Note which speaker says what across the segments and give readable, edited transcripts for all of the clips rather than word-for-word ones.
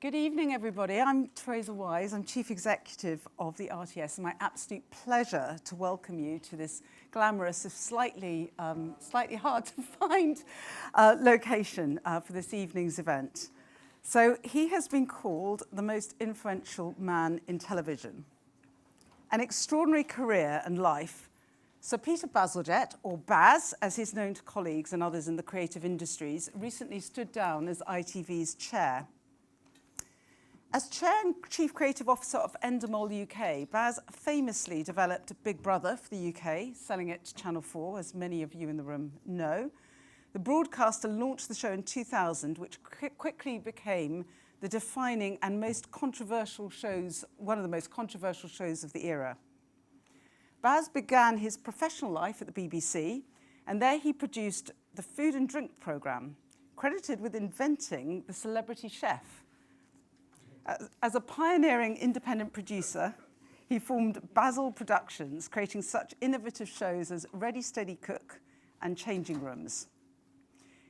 Speaker 1: Good evening, everybody. I'm Theresa Wise. I'm Chief Executive of the RTS, and my absolute pleasure to welcome you to this glamorous, if slightly hard to find location for this evening's event. So he has been called the most influential man in television. An extraordinary career and life, Sir Peter Bazalgette, or Baz, as he's known to colleagues and others in the creative industries, recently stood down as ITV's chair. As Chair and Chief Creative Officer of Endemol UK, Baz famously developed Big Brother for the UK, selling it to Channel 4, as many of you in the room know. The broadcaster launched the show in 2000, which quickly became the defining and most controversial shows, one of the most controversial shows of the era. Baz began his professional life at the BBC, and there he produced the food and drink programme, credited with inventing the celebrity chef. As a pioneering independent producer, he formed Basil Productions, creating such innovative shows as Ready, Steady, Cook and Changing Rooms.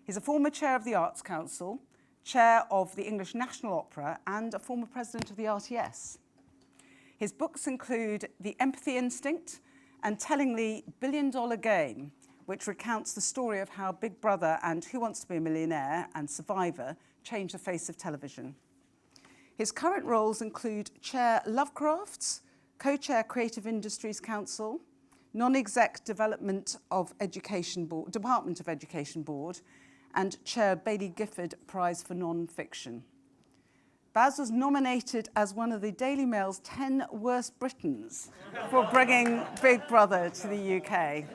Speaker 1: He's a former chair of the Arts Council, chair of the English National Opera, and a former president of the RTS. His books include The Empathy Instinct and tellingly Billion Dollar Game, which recounts the story of how Big Brother and Who Wants to Be a Millionaire and Survivor changed the face of television. His current roles include Chair Lovecrafts, Co-Chair Creative Industries Council, Non-Exec Department of Education Board, and Chair Baillie Gifford Prize for Non-Fiction. Baz was nominated as one of the Daily Mail's 10 Worst Britons for bringing Big Brother to the UK.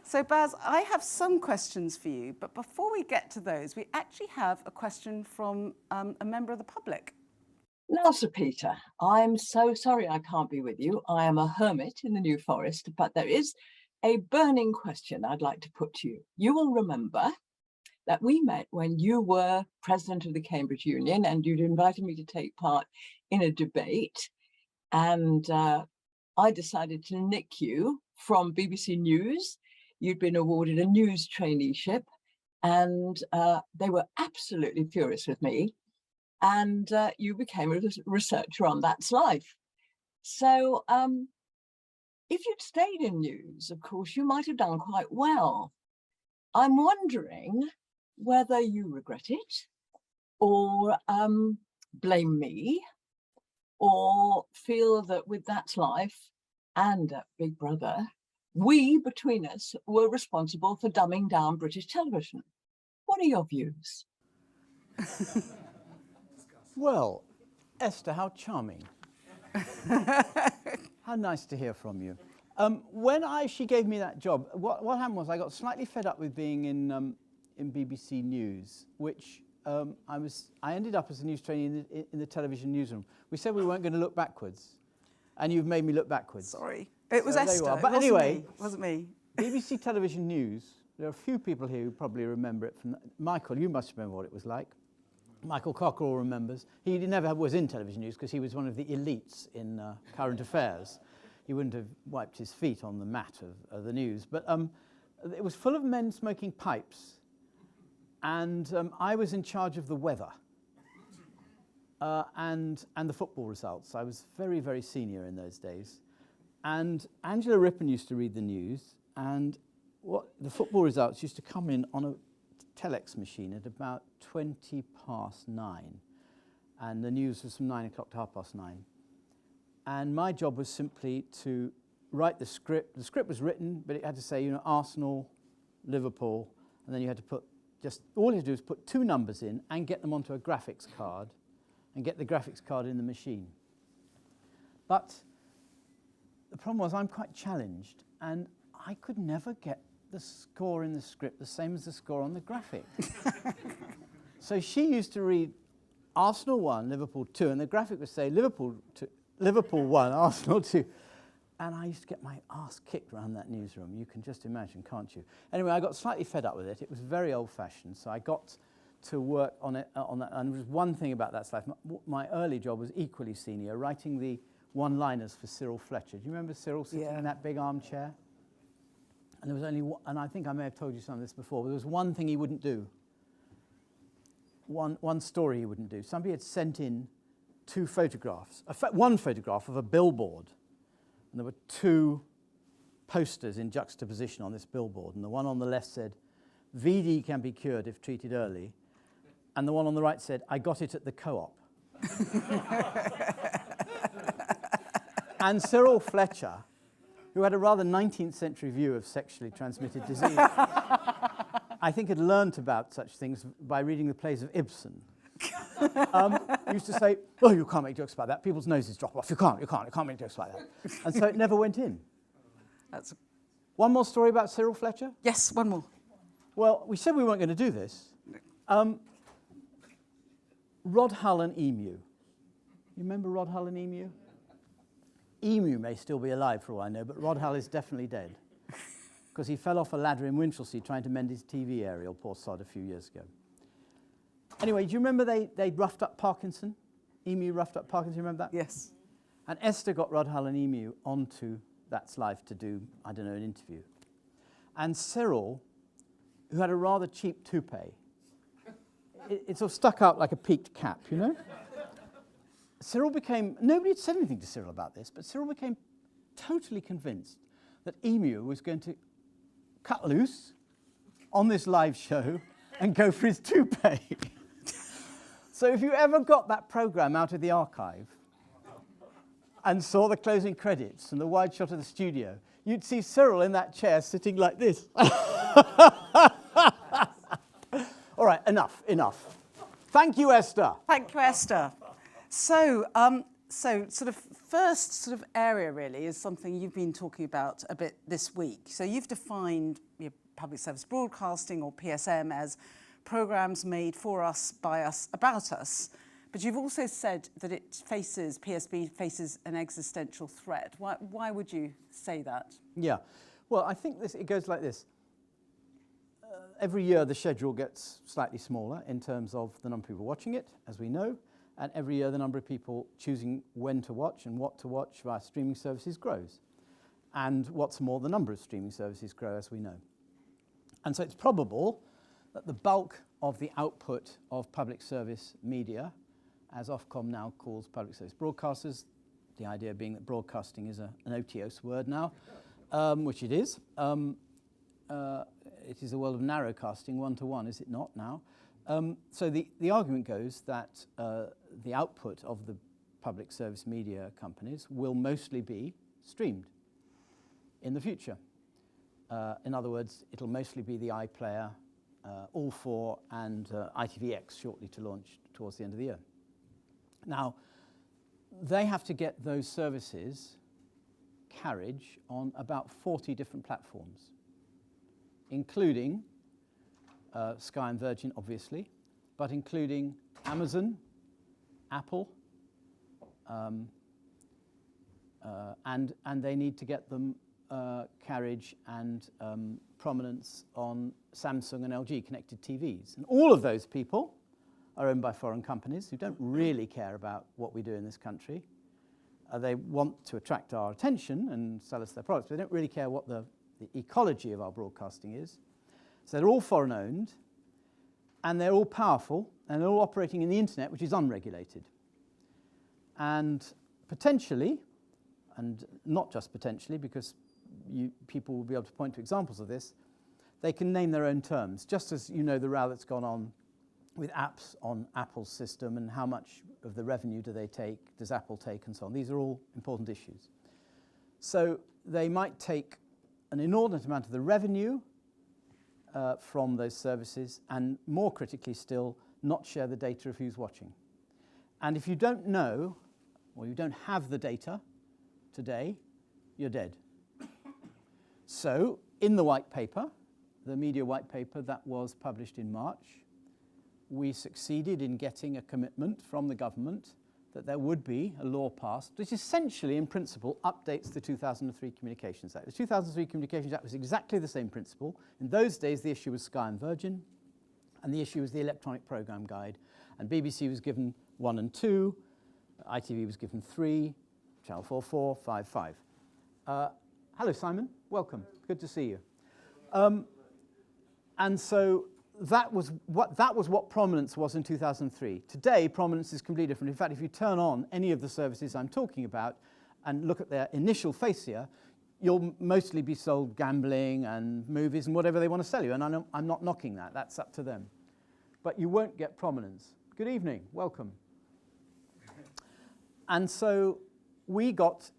Speaker 1: So Baz, I have some questions for you, but before we get to those, we actually have a question from a member of the public.
Speaker 2: Now, Sir Peter, I'm so sorry I can't be with you. I am a hermit in the New Forest, but there is a burning question I'd like to put to you. You will remember that we met when you were president of the Cambridge Union and you'd invited me to take part in a debate, and I decided to nick you from BBC News. You'd been awarded a news traineeship, and they were absolutely furious with me. And you became a researcher on That's Life. So if you'd stayed in news, of course, you might have done quite well. I'm wondering whether you regret it, or blame me, or feel that with That's Life and Big Brother, we, between us, were responsible for dumbing down British television. What are your views?
Speaker 3: Well, Esther, how charming. How nice to hear from you. When she gave me that job, what happened was I got slightly fed up with being in BBC News, which I ended up as a news trainee in the television newsroom. We said we weren't going to look backwards, and you've made me look backwards.
Speaker 1: Sorry. It was Esther.
Speaker 3: But anyway,
Speaker 1: it wasn't me.
Speaker 3: BBC Television News, there are a few people here who probably remember it. Michael, you must remember what it was like. Michael Cockerell remembers. He never was in television news because he was one of the elites in current affairs. He wouldn't have wiped his feet on the mat of the news. But it was full of men smoking pipes. And I was in charge of the weather and the football results. I was very, very senior in those days. And Angela Rippon used to read the news, and the football results used to come in on a telex machine at about 9:20, and the news was from 9 o'clock to 9:30. And my job was simply to write the script. The script was written, but it had to say, Arsenal, Liverpool, and then you had to put all you had to do was put two numbers in and get them onto a graphics card, and get the graphics card in the machine. But the problem was I'm quite challenged, and I could never get the score in the script the same as the score on the graphic. So she used to read Arsenal 1, Liverpool 2, and the graphic would say Liverpool 1, Arsenal 2. And I used to get my ass kicked around that newsroom. You can just imagine, can't you? Anyway, I got slightly fed up with it. It was very old-fashioned, so I got to work on that. And there was one thing about That's Life. My early job was equally senior, writing the one-liners for Cyril Fletcher. Do you remember Cyril sitting in that big armchair? And there was only one, and I think I may have told you some of this before, but there was one thing he wouldn't do. one story he wouldn't do. Somebody had sent in two photographs, one photograph of a billboard, and there were two posters in juxtaposition on this billboard, and the one on the left said, VD can be cured if treated early, and the one on the right said, I got it at the co-op. And Cyril Fletcher, who had a rather 19th century view of sexually transmitted disease, I think had learnt about such things by reading the plays of Ibsen. Used to say, oh, you can't make jokes about that. People's noses drop off. You can't make jokes like that. And so it never went in.
Speaker 1: That's
Speaker 3: One more story about Cyril Fletcher?
Speaker 1: yes, one more.
Speaker 3: Well, we said we weren't going to do this. Rod Hull and Emu. You remember Rod Hull and Emu? Emu may still be alive for all I know, but Rod Hull is definitely dead. Because he fell off a ladder in Winchelsea trying to mend his TV aerial, poor sod, a few years ago. Anyway, do you remember they roughed up Parkinson? Emu roughed up Parkinson, you remember that?
Speaker 1: Yes.
Speaker 3: And Esther got Rod Hull and Emu onto That's Life to do, I don't know, an interview. And Cyril, who had a rather cheap toupee, it sort of stuck out like a peaked cap, you know? Cyril became, nobody had said anything to Cyril about this, but Cyril became totally convinced that Emu was going to cut loose on this live show and go for his toupee. So if you ever got that programme out of the archive and saw the closing credits and the wide shot of the studio, you'd see Cyril in that chair sitting like this. All right, enough. Thank you, Esther.
Speaker 1: Thank you, Esther. So, sort of first sort of area really is something you've been talking about a bit this week. So you've defined public service broadcasting, or PSM, as programmes made for us, by us, about us. But you've also said that PSB faces an existential threat. Why would you say that?
Speaker 3: Yeah, well, I think it goes like this. Every year the schedule gets slightly smaller in terms of the number of people watching it, as we know, and every year the number of people choosing when to watch and what to watch via streaming services grows. And what's more, the number of streaming services grow, as we know. And so it's probable that the bulk of the output of public service media, as Ofcom now calls public service broadcasters, the idea being that broadcasting is an otiose word now, which it is. It is a world of narrowcasting, one-to-one, is it not now? So the argument goes that the output of the public service media companies will mostly be streamed in the future. In other words, it'll mostly be the iPlayer, All4 and ITVX shortly to launch towards the end of the year. Now, they have to get those services carriage on about 40 different platforms, including Sky and Virgin, obviously, but including Amazon, Apple, and they need to get them carriage and prominence on Samsung and LG connected TVs. And all of those people are owned by foreign companies who don't really care about what we do in this country. They want to attract our attention and sell us their products, but they don't really care what the ecology of our broadcasting is. So they're all foreign owned, and they're all powerful, and they're all operating in the internet, which is unregulated. And potentially, and not just potentially, because people will be able to point to examples of this, they can name their own terms, just as you know the row that's gone on with apps on Apple's system and how much of the revenue does Apple take, and so on. These are all important issues. So they might take an inordinate amount of the revenue from those services, and more critically still, not share the data of who's watching. And if you don't know, or you don't have the data today, you're dead. So in the white paper, the media white paper that was published in March, we succeeded in getting a commitment from the government that there would be a law passed, which essentially, in principle, updates the 2003 Communications Act. The 2003 Communications Act was exactly the same principle. In those days, the issue was Sky and Virgin, and the issue was the Electronic Programme Guide. And BBC was given 1 and 2, ITV was given 3, Channel 4, 4, 5, 5. Hello, Simon. Welcome. Good to see you. And so that was what prominence was in 2003. Today, prominence is completely different. In fact, if you turn on any of the services I'm talking about and look at their initial fascia, you'll mostly be sold gambling and movies and whatever they want to sell you. And I'm not knocking that. That's up to them. But you won't get prominence. Good evening. Welcome. And so we got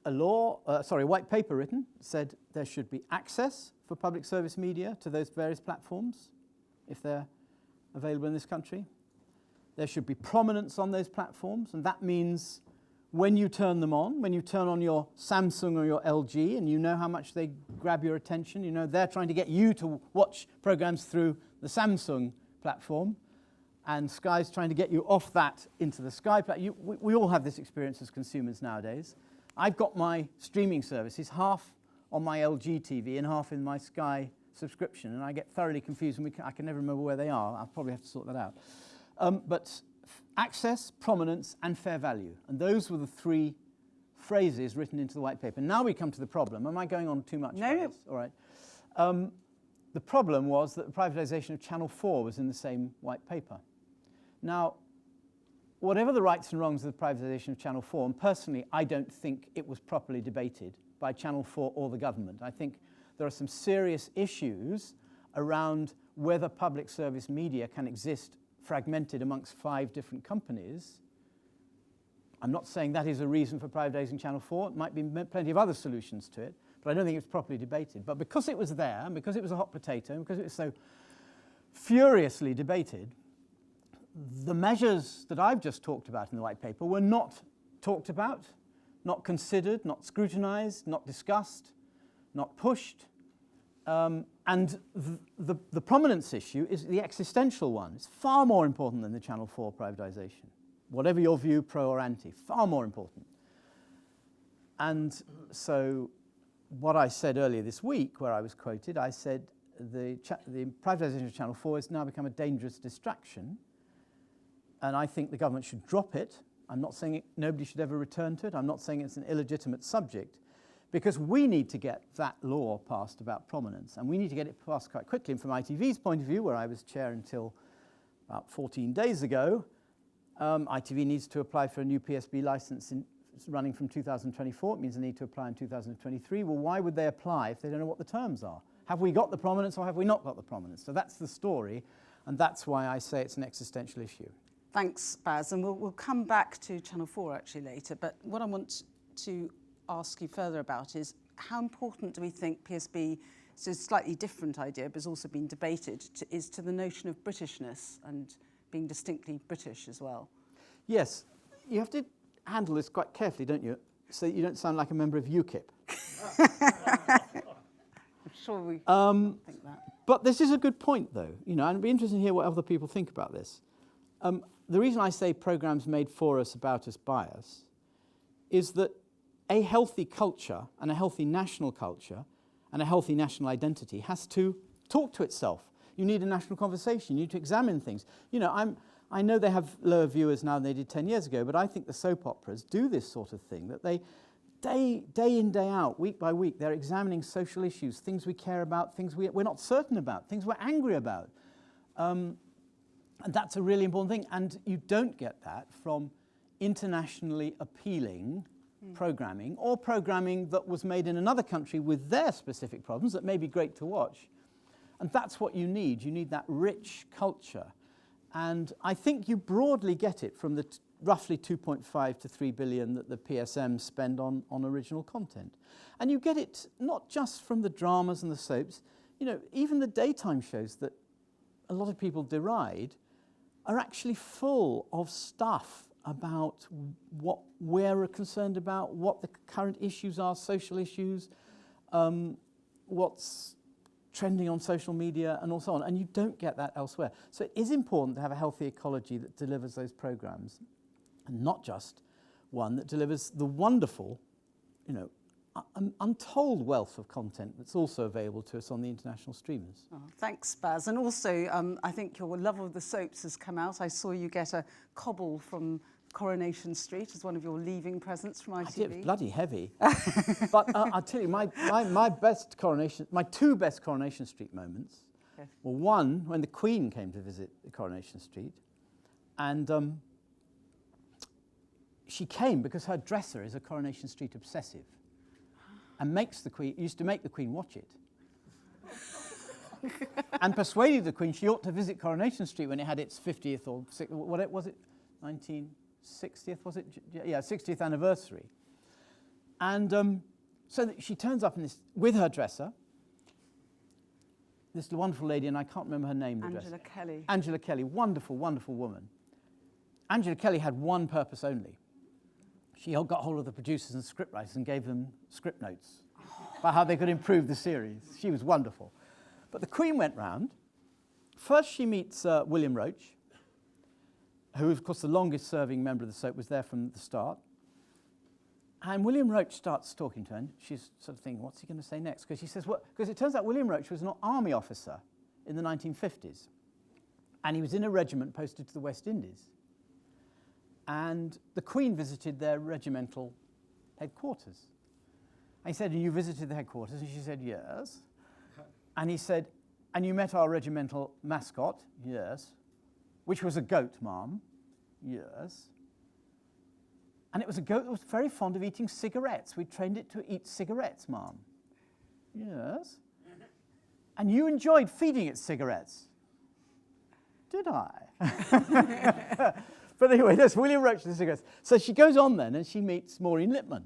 Speaker 3: a white paper written, said there should be access for public service media to those various platforms, if they're available in this country. There should be prominence on those platforms, and that means when you turn them on, when you turn on your Samsung or your LG, and you know how much they grab your attention, you know they're trying to get you to watch programs through the Samsung platform, and Sky's trying to get you off that into the Sky platform. We all have this experience as consumers nowadays. I've got my streaming services, half on my LG TV and half in my Sky subscription, and I get thoroughly confused, and I can never remember where they are. I'll probably have to sort that out. But access, prominence, and fair value. And those were the three phrases written into the white paper. Now we come to the problem. Am I going on too much?
Speaker 1: No.
Speaker 3: All right. The problem was that the privatisation of Channel 4 was in the same white paper. Now, whatever the rights and wrongs of the privatisation of Channel 4, and personally, I don't think it was properly debated by Channel 4 or the government. I think there are some serious issues around whether public service media can exist fragmented amongst 5 different companies. I'm not saying that is a reason for privatising Channel 4. It might be plenty of other solutions to it, but I don't think it was properly debated. But because it was there, and because it was a hot potato, and because it was so furiously debated, the measures that I've just talked about in the white paper were not talked about, not considered, not scrutinised, not discussed, not pushed. And the prominence issue is the existential one. It's far more important than the Channel 4 privatisation. Whatever your view, pro or anti, far more important. And so what I said earlier this week, where I was quoted, I said the privatisation of Channel 4 has now become a dangerous distraction, and I think the government should drop it. I'm not saying nobody should ever return to it. I'm not saying it's an illegitimate subject, because we need to get that law passed about prominence, and we need to get it passed quite quickly. And from ITV's point of view, where I was chair until about 14 days ago, ITV needs to apply for a new PSB licence running from 2024. It means they need to apply in 2023. Well, why would they apply if they don't know what the terms are? Have we got the prominence or have we not got the prominence? So that's the story, and that's why I say it's an existential issue.
Speaker 1: Thanks, Baz, and we'll come back to Channel 4 actually later, but what I want to ask you further about is how important do we think PSB, it's a slightly different idea but has also been debated, is to the notion of Britishness and being distinctly British as well?
Speaker 3: Yes, you have to handle this quite carefully, don't you, so that you don't sound like a member of UKIP.
Speaker 1: I'm sure we think that.
Speaker 3: But this is a good point, though, and it'd be interesting to hear what other people think about this. The reason I say programmes made for us, about us, by us, is that a healthy culture and a healthy national culture and a healthy national identity has to talk to itself. You need a national conversation. You need to examine things. I know they have lower viewers now than they did 10 years ago, but I think the soap operas do this sort of thing, that they, day in, day out, week by week, they're examining social issues, things we care about, things we're not certain about, things we're angry about. And that's a really important thing. And you don't get that from internationally appealing programming, or programming that was made in another country with their specific problems that may be great to watch. And that's what you need. You need that rich culture. And I think you broadly get it from the roughly 2.5 to 3 billion that the PSM spend on original content. And you get it not just from the dramas and the soaps, even the daytime shows that a lot of people deride are actually full of stuff about what we're concerned about, what the current issues are, social issues, what's trending on social media, and so on. And you don't get that elsewhere. So it is important to have a healthy ecology that delivers those programmes, and not just one that delivers the wonderful, untold wealth of content that's also available to us on the international streamers.
Speaker 1: Oh, thanks, Baz. And also, I think your love of the soaps has come out. I saw you get a cobble from Coronation Street as one of your leaving presents from ITV.
Speaker 3: I did, bloody heavy. But I'll tell you, my two best Coronation Street moments
Speaker 1: Yes.
Speaker 3: Well, one, when the Queen came to visit Coronation Street, and she came because her dresser is a Coronation Street obsessive and used to make the Queen watch it. And persuaded the Queen she ought to visit Coronation Street when it had its 50th or what was it, 1960th, was it? Yeah, 60th anniversary. And so that she turns up with her dresser, this wonderful lady, and I can't remember her name.
Speaker 1: Angela Kelly.
Speaker 3: Angela Kelly, wonderful, wonderful woman. Angela Kelly had one purpose only. She got hold of the producers and scriptwriters and gave them script notes about how they could improve the series. She was wonderful. But the Queen went round. First she meets William Roach, who, of course, the longest-serving member of the soap, was there from the start. And William Roach starts talking to her, and she's sort of thinking, what's he going to say next? Because she says, well, because it turns out William Roach was an army officer in the 1950s, and he was in a regiment posted to the West Indies. And the Queen visited their regimental headquarters. And he said, and you visited the headquarters? And she said, yes. And he said, and you met our regimental mascot? Yes. Which was a goat, ma'am? Yes. And it was a goat that was very fond of eating cigarettes. We trained it to eat cigarettes, ma'am. Yes. And you enjoyed feeding it cigarettes? Did I? But anyway, there's William Roach and the cigarettes. So she goes on then and she meets Maureen Lipman.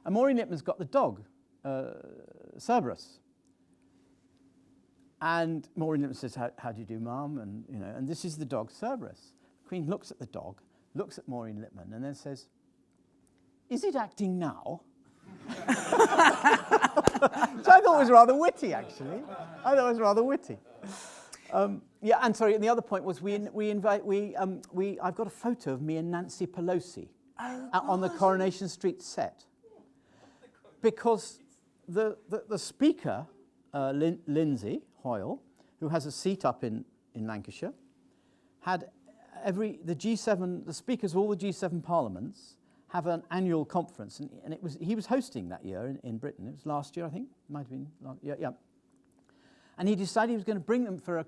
Speaker 3: And Maureen Lipman's got the dog, Cerberus. And Maureen Lipman says, how do you do, ma'am? And this is the dog, Cerberus. The Queen looks at the dog, looks at Maureen Lipman, and then says, is it acting now? Which I thought was rather witty, actually. I thought it was rather witty. Yeah, and sorry, and the other point was I've got a photo of me and Nancy Pelosi on the Coronation Street set. Because the speaker, Lindsay Hoyle, who has a seat up in Lancashire, had the speakers of all the G7 parliaments have an annual conference, and he was hosting that year in Britain. It was last year, I think. It might have been yeah. And he decided he was going to bring them for a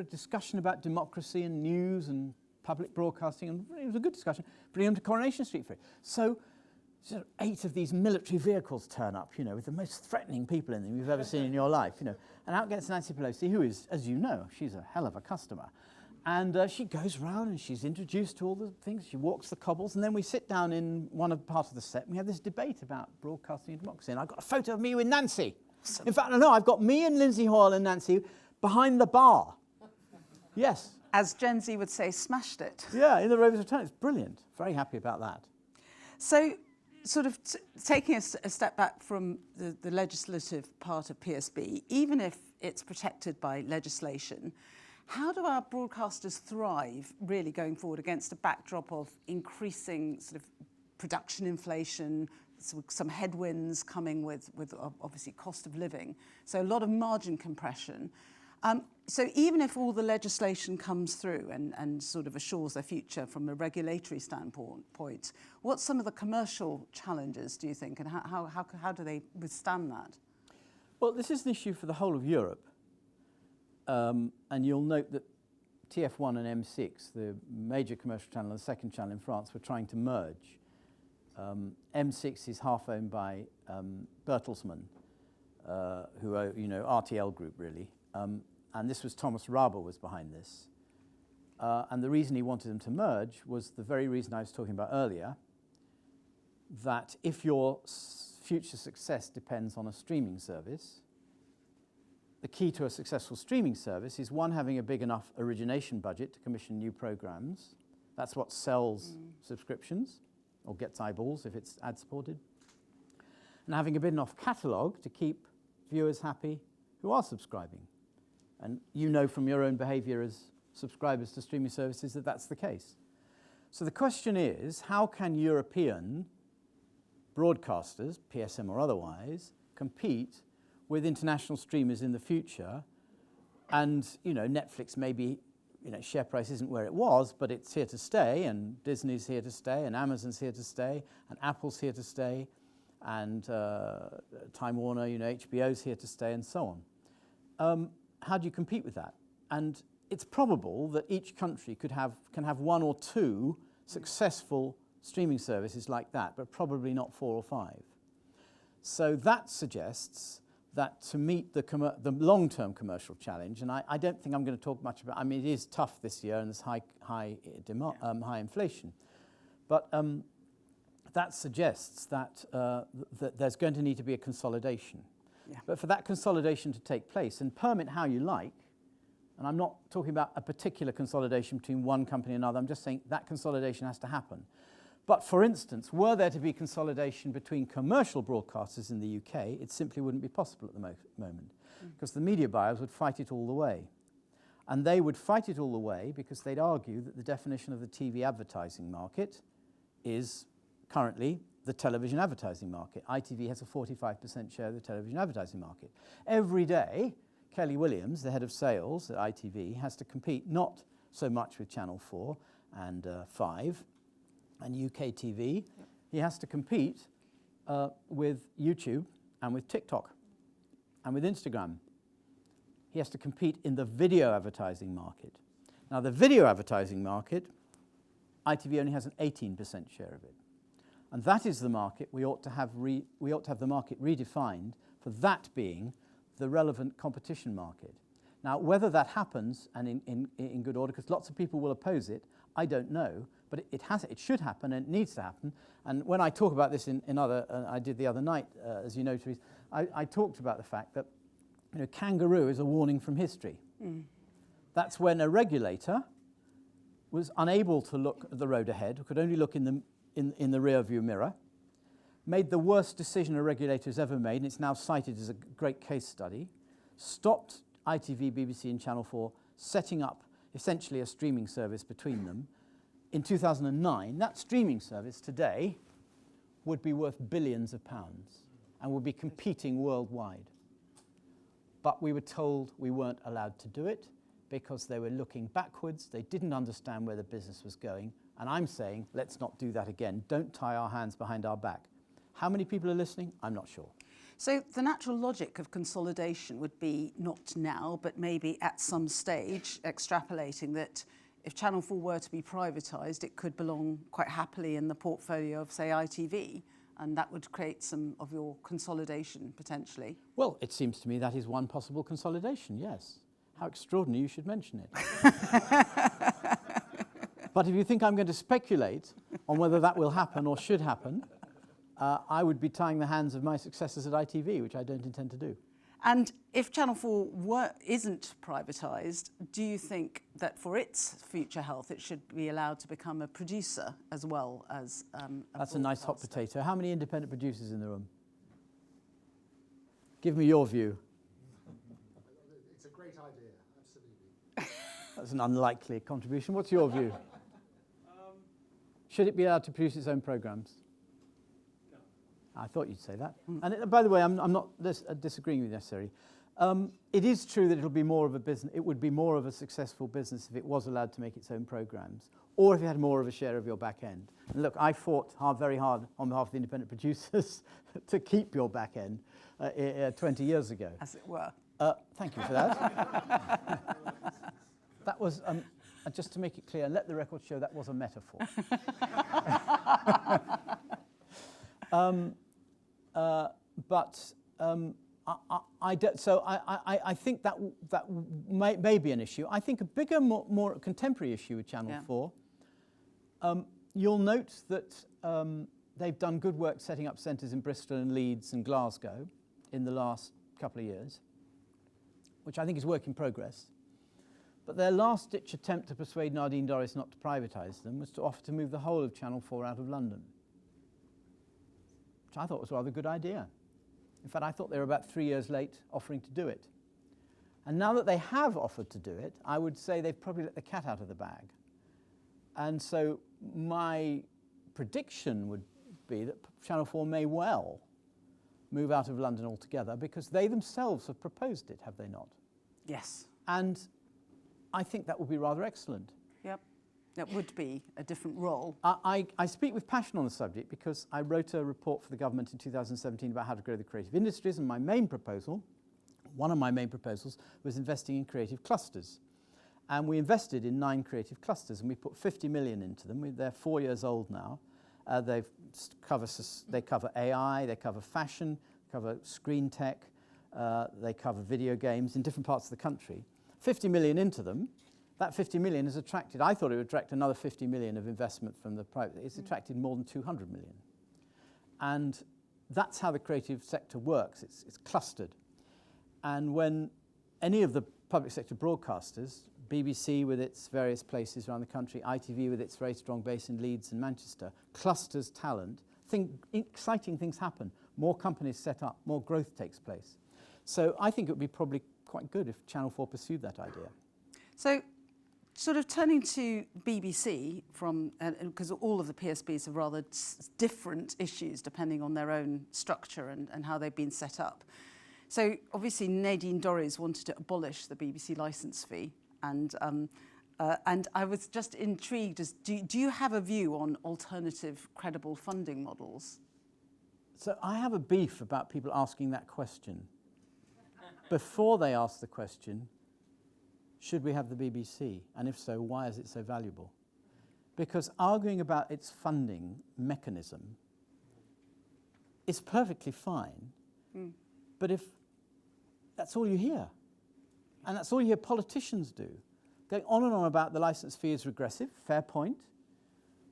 Speaker 3: discussion about democracy and news and public broadcasting, and it was a good discussion. Bring them to Coronation Street for it. So 8 of these military vehicles turn up, with the most threatening people in them you've ever seen in your life, And out gets Nancy Pelosi, who is, as you know, she's a hell of a customer. And she goes round and she's introduced to all the things. She walks the cobbles, and then we sit down in one of the parts of the set, and we have this debate about broadcasting and democracy. And I've got a photo of me with Nancy. In fact, no, I've got me and Lindsay Hoyle and Nancy behind the bar. Yes.
Speaker 1: As Gen Z would say, smashed it.
Speaker 3: Yeah, in the Rovers Return. It's brilliant. Very happy about that.
Speaker 1: So, sort of taking a step back from the legislative part of PSB, even if it's protected by legislation, how do our broadcasters thrive really going forward against a backdrop of increasing sort of production inflation, some headwinds coming with obviously cost of living, so a lot of margin compression? So even if all the legislation comes through and sort of assures their future from a regulatory standpoint, what's some of the commercial challenges, do you think, and how do they withstand that?
Speaker 3: Well, this is an issue for the whole of Europe. And you'll note that TF1 and M6, the major commercial channel and the second channel in France, were trying to merge. M6 is half owned by Bertelsmann, who are, RTL Group, really. And this was Thomas Rabe was behind this. And the reason he wanted them to merge was the very reason I was talking about earlier, that if your future success depends on a streaming service, the key to a successful streaming service is, one, having a big enough origination budget to commission new programs. That's what sells subscriptions, or gets eyeballs if it's ad-supported. And having a big enough catalogue to keep viewers happy who are subscribing. And you know from your own behaviour as subscribers to streaming services that that's the case. So the question is, how can European broadcasters, PSM or otherwise, compete with international streamers in the future? And, Netflix maybe, share price isn't where it was, but it's here to stay, and Disney's here to stay, and Amazon's here to stay, and Apple's here to stay, and Time Warner, HBO's here to stay, and so on. how do you compete with that? And it's probable that each country can have one or two successful streaming services like that, but probably not 4 or 5. So that suggests that to meet the long-term commercial challenge, and I don't think I'm going to talk much about. I mean, it is tough this year, and there's high inflation, but that suggests that that there's going to need to be a consolidation.
Speaker 1: Yeah.
Speaker 3: But for that consolidation to take place, and permit how you like, and I'm not talking about a particular consolidation between one company and another, I'm just saying that consolidation has to happen. But for instance, were there to be consolidation between commercial broadcasters in the UK, it simply wouldn't be possible at the moment, because the media buyers would fight it all the way. And they would fight it all the way because they'd argue that the definition of the TV advertising market is currently the television advertising market. ITV has a 45% share of the television advertising market. Every day, Kelly Williams, the head of sales at ITV, has to compete not so much with Channel 4 and 5 and UK TV. Yep. He has to compete with YouTube and with TikTok and with Instagram. He has to compete in the video advertising market. Now, the video advertising market, ITV only has an 18% share of it. And that is the market we ought to have the market redefined for that being the relevant competition market. Now, whether that happens and in good order, because lots of people will oppose it, I don't know, but it should happen and it needs to happen. And when I talk about this in other, I did the other night, as you know, Theresa, I talked about the fact that kangaroo is a warning from history. That's when a regulator was unable to look at the road ahead, could only look in the rear view mirror, made the worst decision a regulator has ever made, and it's now cited as a great case study, stopped ITV, BBC and Channel 4 setting up essentially a streaming service between them. In 2009, that streaming service today would be worth billions of pounds and would be competing worldwide. But we were told we weren't allowed to do it because they were looking backwards, they didn't understand where the business was going, and I'm saying, let's not do that again. Don't tie our hands behind our back. How many people are listening? I'm not sure.
Speaker 1: So the natural logic of consolidation would be not now, but maybe at some stage, extrapolating that if Channel 4 were to be privatised, it could belong quite happily in the portfolio of, say, ITV, and that would create some of your consolidation, potentially.
Speaker 3: Well, it seems to me that is one possible consolidation, yes. How extraordinary you should mention it. But if you think I'm going to speculate on whether that will happen or should happen, I would be tying the hands of my successors at ITV, which I don't intend to do.
Speaker 1: And if Channel 4 isn't privatised, do you think that for its future health, it should be allowed to become a producer as well as
Speaker 3: That's a nice hot potato. How many independent producers in the room? Give me your view.
Speaker 4: It's a great idea, absolutely.
Speaker 3: That's an unlikely contribution. What's your view? Should it be allowed to produce its own programmes?
Speaker 4: No.
Speaker 3: I thought you'd say that. And by the way, I'm not disagreeing with you necessarily. It is true that it'll be more of a business. It would be more of a successful business if it was allowed to make its own programmes, or if it had more of a share of your back end. And look, I fought very hard on behalf of the independent producers to keep your back end 20 years ago.
Speaker 1: As it were.
Speaker 3: Thank you for that. That was, just to make it clear, and let the record show that was a metaphor. I think that may be an issue. I think a bigger, more contemporary issue with Channel 4, you'll note that they've done good work setting up centres in Bristol and Leeds and Glasgow in the last couple of years, which I think is work in progress. But their last-ditch attempt to persuade Nadine Dorries not to privatise them was to offer to move the whole of Channel 4 out of London, which I thought was a rather good idea. In fact, I thought they were about 3 years late offering to do it. And now that they have offered to do it, I would say they've probably let the cat out of the bag. And so my prediction would be that Channel 4 may well move out of London altogether, because they themselves have proposed it, have they not?
Speaker 1: Yes.
Speaker 3: And I think that would be rather excellent.
Speaker 1: Yep. That would be a different role.
Speaker 3: I speak with passion on the subject because I wrote a report for the government in 2017 about how to grow the creative industries, and my main proposal one of my main proposals was investing in creative clusters. And we invested in 9 creative clusters, and we put 50 million into them. They're 4 years old now. They cover AI, they cover fashion, cover screen tech, they cover video games in different parts of the country. 50 million into them. That 50 million has attracted, I thought it would attract another 50 million of investment from the private. It's attracted more than 200 million. And that's how the creative sector works. It's clustered. And when any of the public sector broadcasters, BBC with its various places around the country, ITV with its very strong base in Leeds and Manchester, clusters talent, exciting things happen. More companies set up, more growth takes place. So I think it would be probably quite good if Channel 4 pursued that idea.
Speaker 1: So, sort of turning to BBC, because all of the PSBs have rather different issues depending on their own structure and how they've been set up. So obviously Nadine Dorries wanted to abolish the BBC licence fee, and I was just intrigued as do you have a view on alternative credible funding models?
Speaker 3: So I have a beef about people asking that question. Before they ask the question, should we have the BBC? And if so, why is it so valuable? Because arguing about its funding mechanism is perfectly fine, but if that's all you hear, and that's all you hear politicians do, going on and on about the licence fee is regressive, fair point.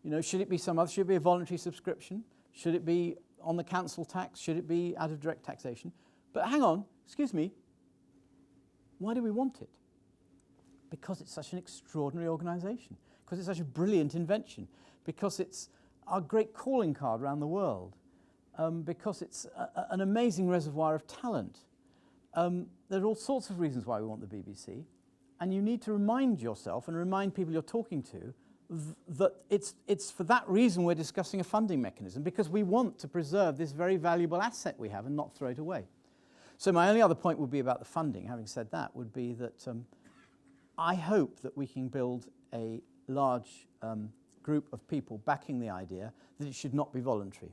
Speaker 3: You know, should it be some other, should it be a voluntary subscription? Should it be on the council tax? Should it be out of direct taxation? But hang on, excuse me, why do we want it? Because it's such an extraordinary organisation, because it's such a brilliant invention, because it's our great calling card around the world, because it's an amazing reservoir of talent. There are all sorts of reasons why we want the BBC, and you need to remind yourself and remind people you're talking to that it's for that reason we're discussing a funding mechanism, because we want to preserve this very valuable asset we have and not throw it away. So my only other point would be about the funding, having said that, would be that I hope that we can build a large group of people backing the idea that it should not be voluntary.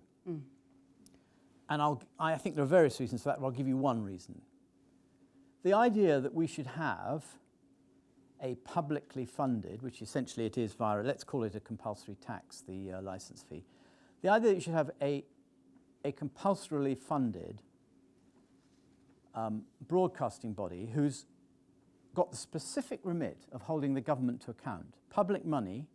Speaker 3: And I think there are various reasons for that, but I'll give you one reason. The idea that we should have a publicly funded, which essentially it is via, let's call it a compulsory tax, the licence fee. The idea that you should have a compulsorily funded broadcasting body who's got the specific remit of holding the government to account. Public money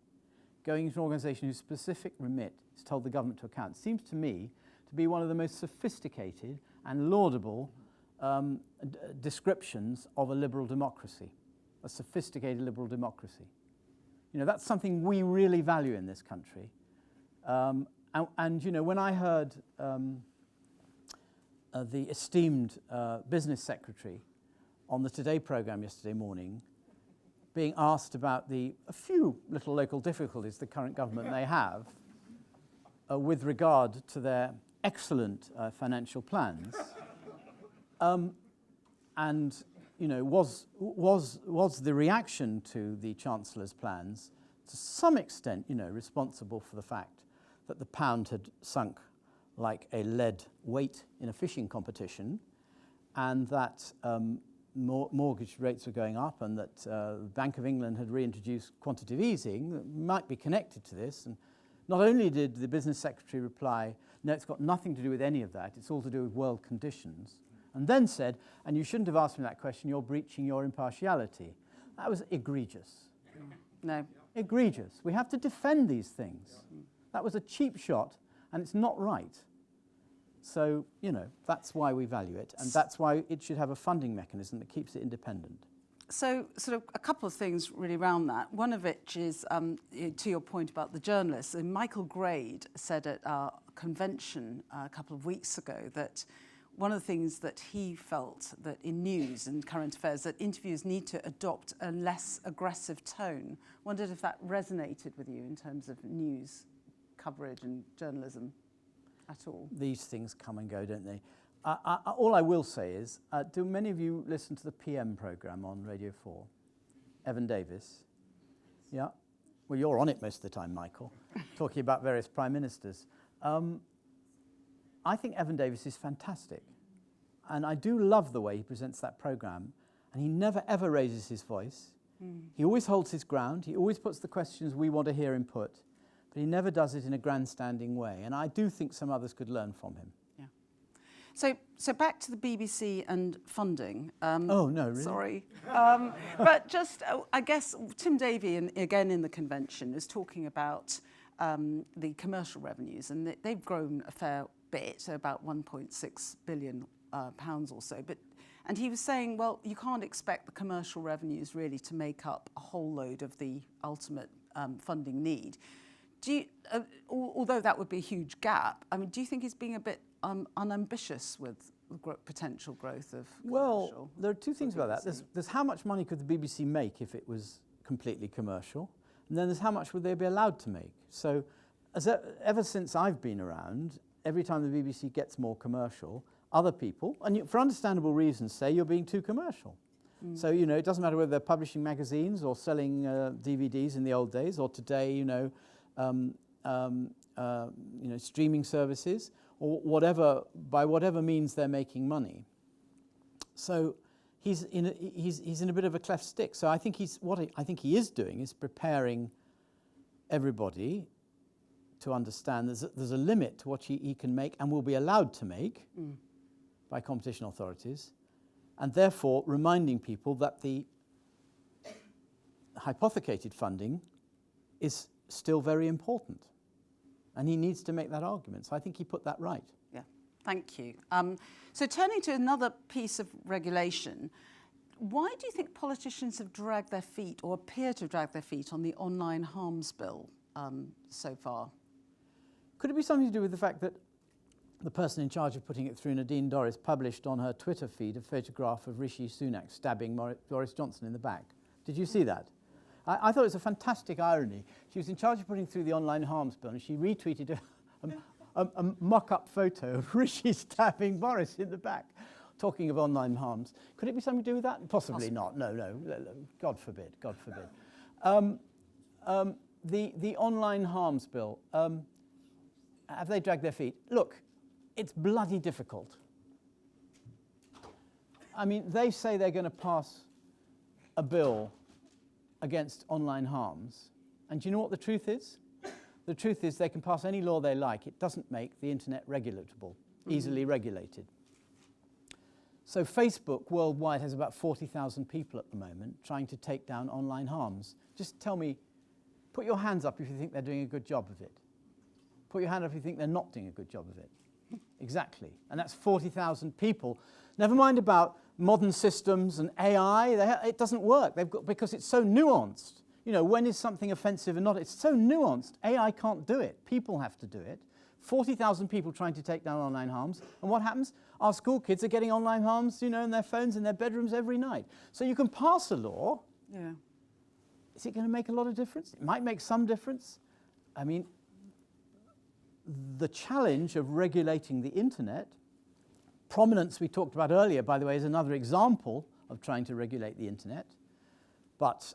Speaker 3: going into an organisation whose specific remit is to hold the government to account seems to me to be one of the most sophisticated and laudable descriptions of a liberal democracy, a sophisticated liberal democracy. You know, that's something we really value in this country. And you know, when I heard the esteemed business secretary on the Today programme yesterday morning being asked about a few little local difficulties the current government may have with regard to their excellent financial plans, and you know, was the reaction to the Chancellor's plans to some extent, you know, responsible for the fact that the pound had sunk like a lead weight in a fishing competition, and that mortgage rates were going up, and that the Bank of England had reintroduced quantitative easing that might be connected to this. And not only did the business secretary reply, no, it's got nothing to do with any of that, it's all to do with world conditions, and then said, and you shouldn't have asked me that question, you're breaching your impartiality. That was egregious.
Speaker 1: No.
Speaker 3: Egregious. We have to defend these things. That was a cheap shot, and it's not right. So, you know, that's why we value it, and that's why it should have a funding mechanism that keeps it independent.
Speaker 1: So, sort of a couple of things really around that. One of which is, to your point about the journalists, Michael Grade said at our convention a couple of weeks ago that one of the things that he felt that in news and current affairs, that interviews need to adopt a less aggressive tone. Wondered if that resonated with you in terms of news coverage and journalism at all.
Speaker 3: These things come and go, don't they? All I will say is, do many of you listen to the PM programme on Radio 4? Evan Davis? Yeah? Well, you're on it most of the time, Michael, talking about various prime ministers. I think Evan Davis is fantastic. And I do love the way he presents that programme. And he never, ever raises his voice. He always holds his ground. He always puts the questions we want to hear him put. But he never does it in a grandstanding way. And I do think some others could learn from him.
Speaker 1: Yeah. So back to the BBC and funding.
Speaker 3: Oh, no, really?
Speaker 1: Sorry. But just, I guess, Tim Davie, again in the convention, is talking about the commercial revenues. And they've grown a fair bit, so about £1.6 billion or so. And he was saying, well, you can't expect the commercial revenues really to make up a whole load of the ultimate funding need. Do you, although that would be a huge gap, I mean, do you think he's being a bit unambitious with the potential growth of commercial?
Speaker 3: Well, there are two things about that. There's how much money could the BBC make if it was completely commercial, and then there's how much would they be allowed to make. So ever since I've been around, every time the BBC gets more commercial, other people, and for understandable reasons, say you're being too commercial. So, you know, it doesn't matter whether they're publishing magazines or selling DVDs in the old days, or today, streaming services, or whatever, by whatever means they're making money. So he's in a bit of a cleft stick. So I think I think he is doing is preparing everybody to understand there's a limit to what he can make and will be allowed to make by competition authorities, and therefore reminding people that the hypothecated funding is still very important. And he needs to make that argument. So I think he put that right.
Speaker 1: Yeah, thank you. So turning to another piece of regulation, why do you think politicians have dragged their feet or appear to drag their feet on the online harms bill so far?
Speaker 3: Could it be something to do with the fact that the person in charge of putting it through, Nadine Dorries, published on her Twitter feed a photograph of Rishi Sunak stabbing Boris Johnson in the back? Did you see that? I thought it was a fantastic irony. She was in charge of putting through the online harms bill, and she retweeted a mock-up photo of Rishi stabbing Boris in the back, talking of online harms. Could it be something to do with that? Possibly not. No. God forbid. God forbid. The online harms bill, have they dragged their feet? Look, it's bloody difficult. I mean, they say they're going to pass a bill against online harms. And do you know what the truth is? The truth is they can pass any law they like. It doesn't make the internet regulatable, easily regulated. So Facebook worldwide has about 40,000 people at the moment trying to take down online harms. Just tell me, put your hands up if you think they're doing a good job of it. Put your hand up if you think they're not doing a good job of it. Exactly. And that's 40,000 people. Never mind about modern systems and AI. It doesn't work. Because it's so nuanced. You know, when is something offensive and not? It's so nuanced. AI can't do it. People have to do it. 40,000 people trying to take down online harms. And what happens? Our school kids are getting online harms, you know, in their phones, in their bedrooms every night. So you can pass a law.
Speaker 1: Yeah.
Speaker 3: Is it going to make a lot of difference? It might make some difference. I mean, the challenge of regulating the internet, prominence we talked about earlier, by the way, is another example of trying to regulate the internet. But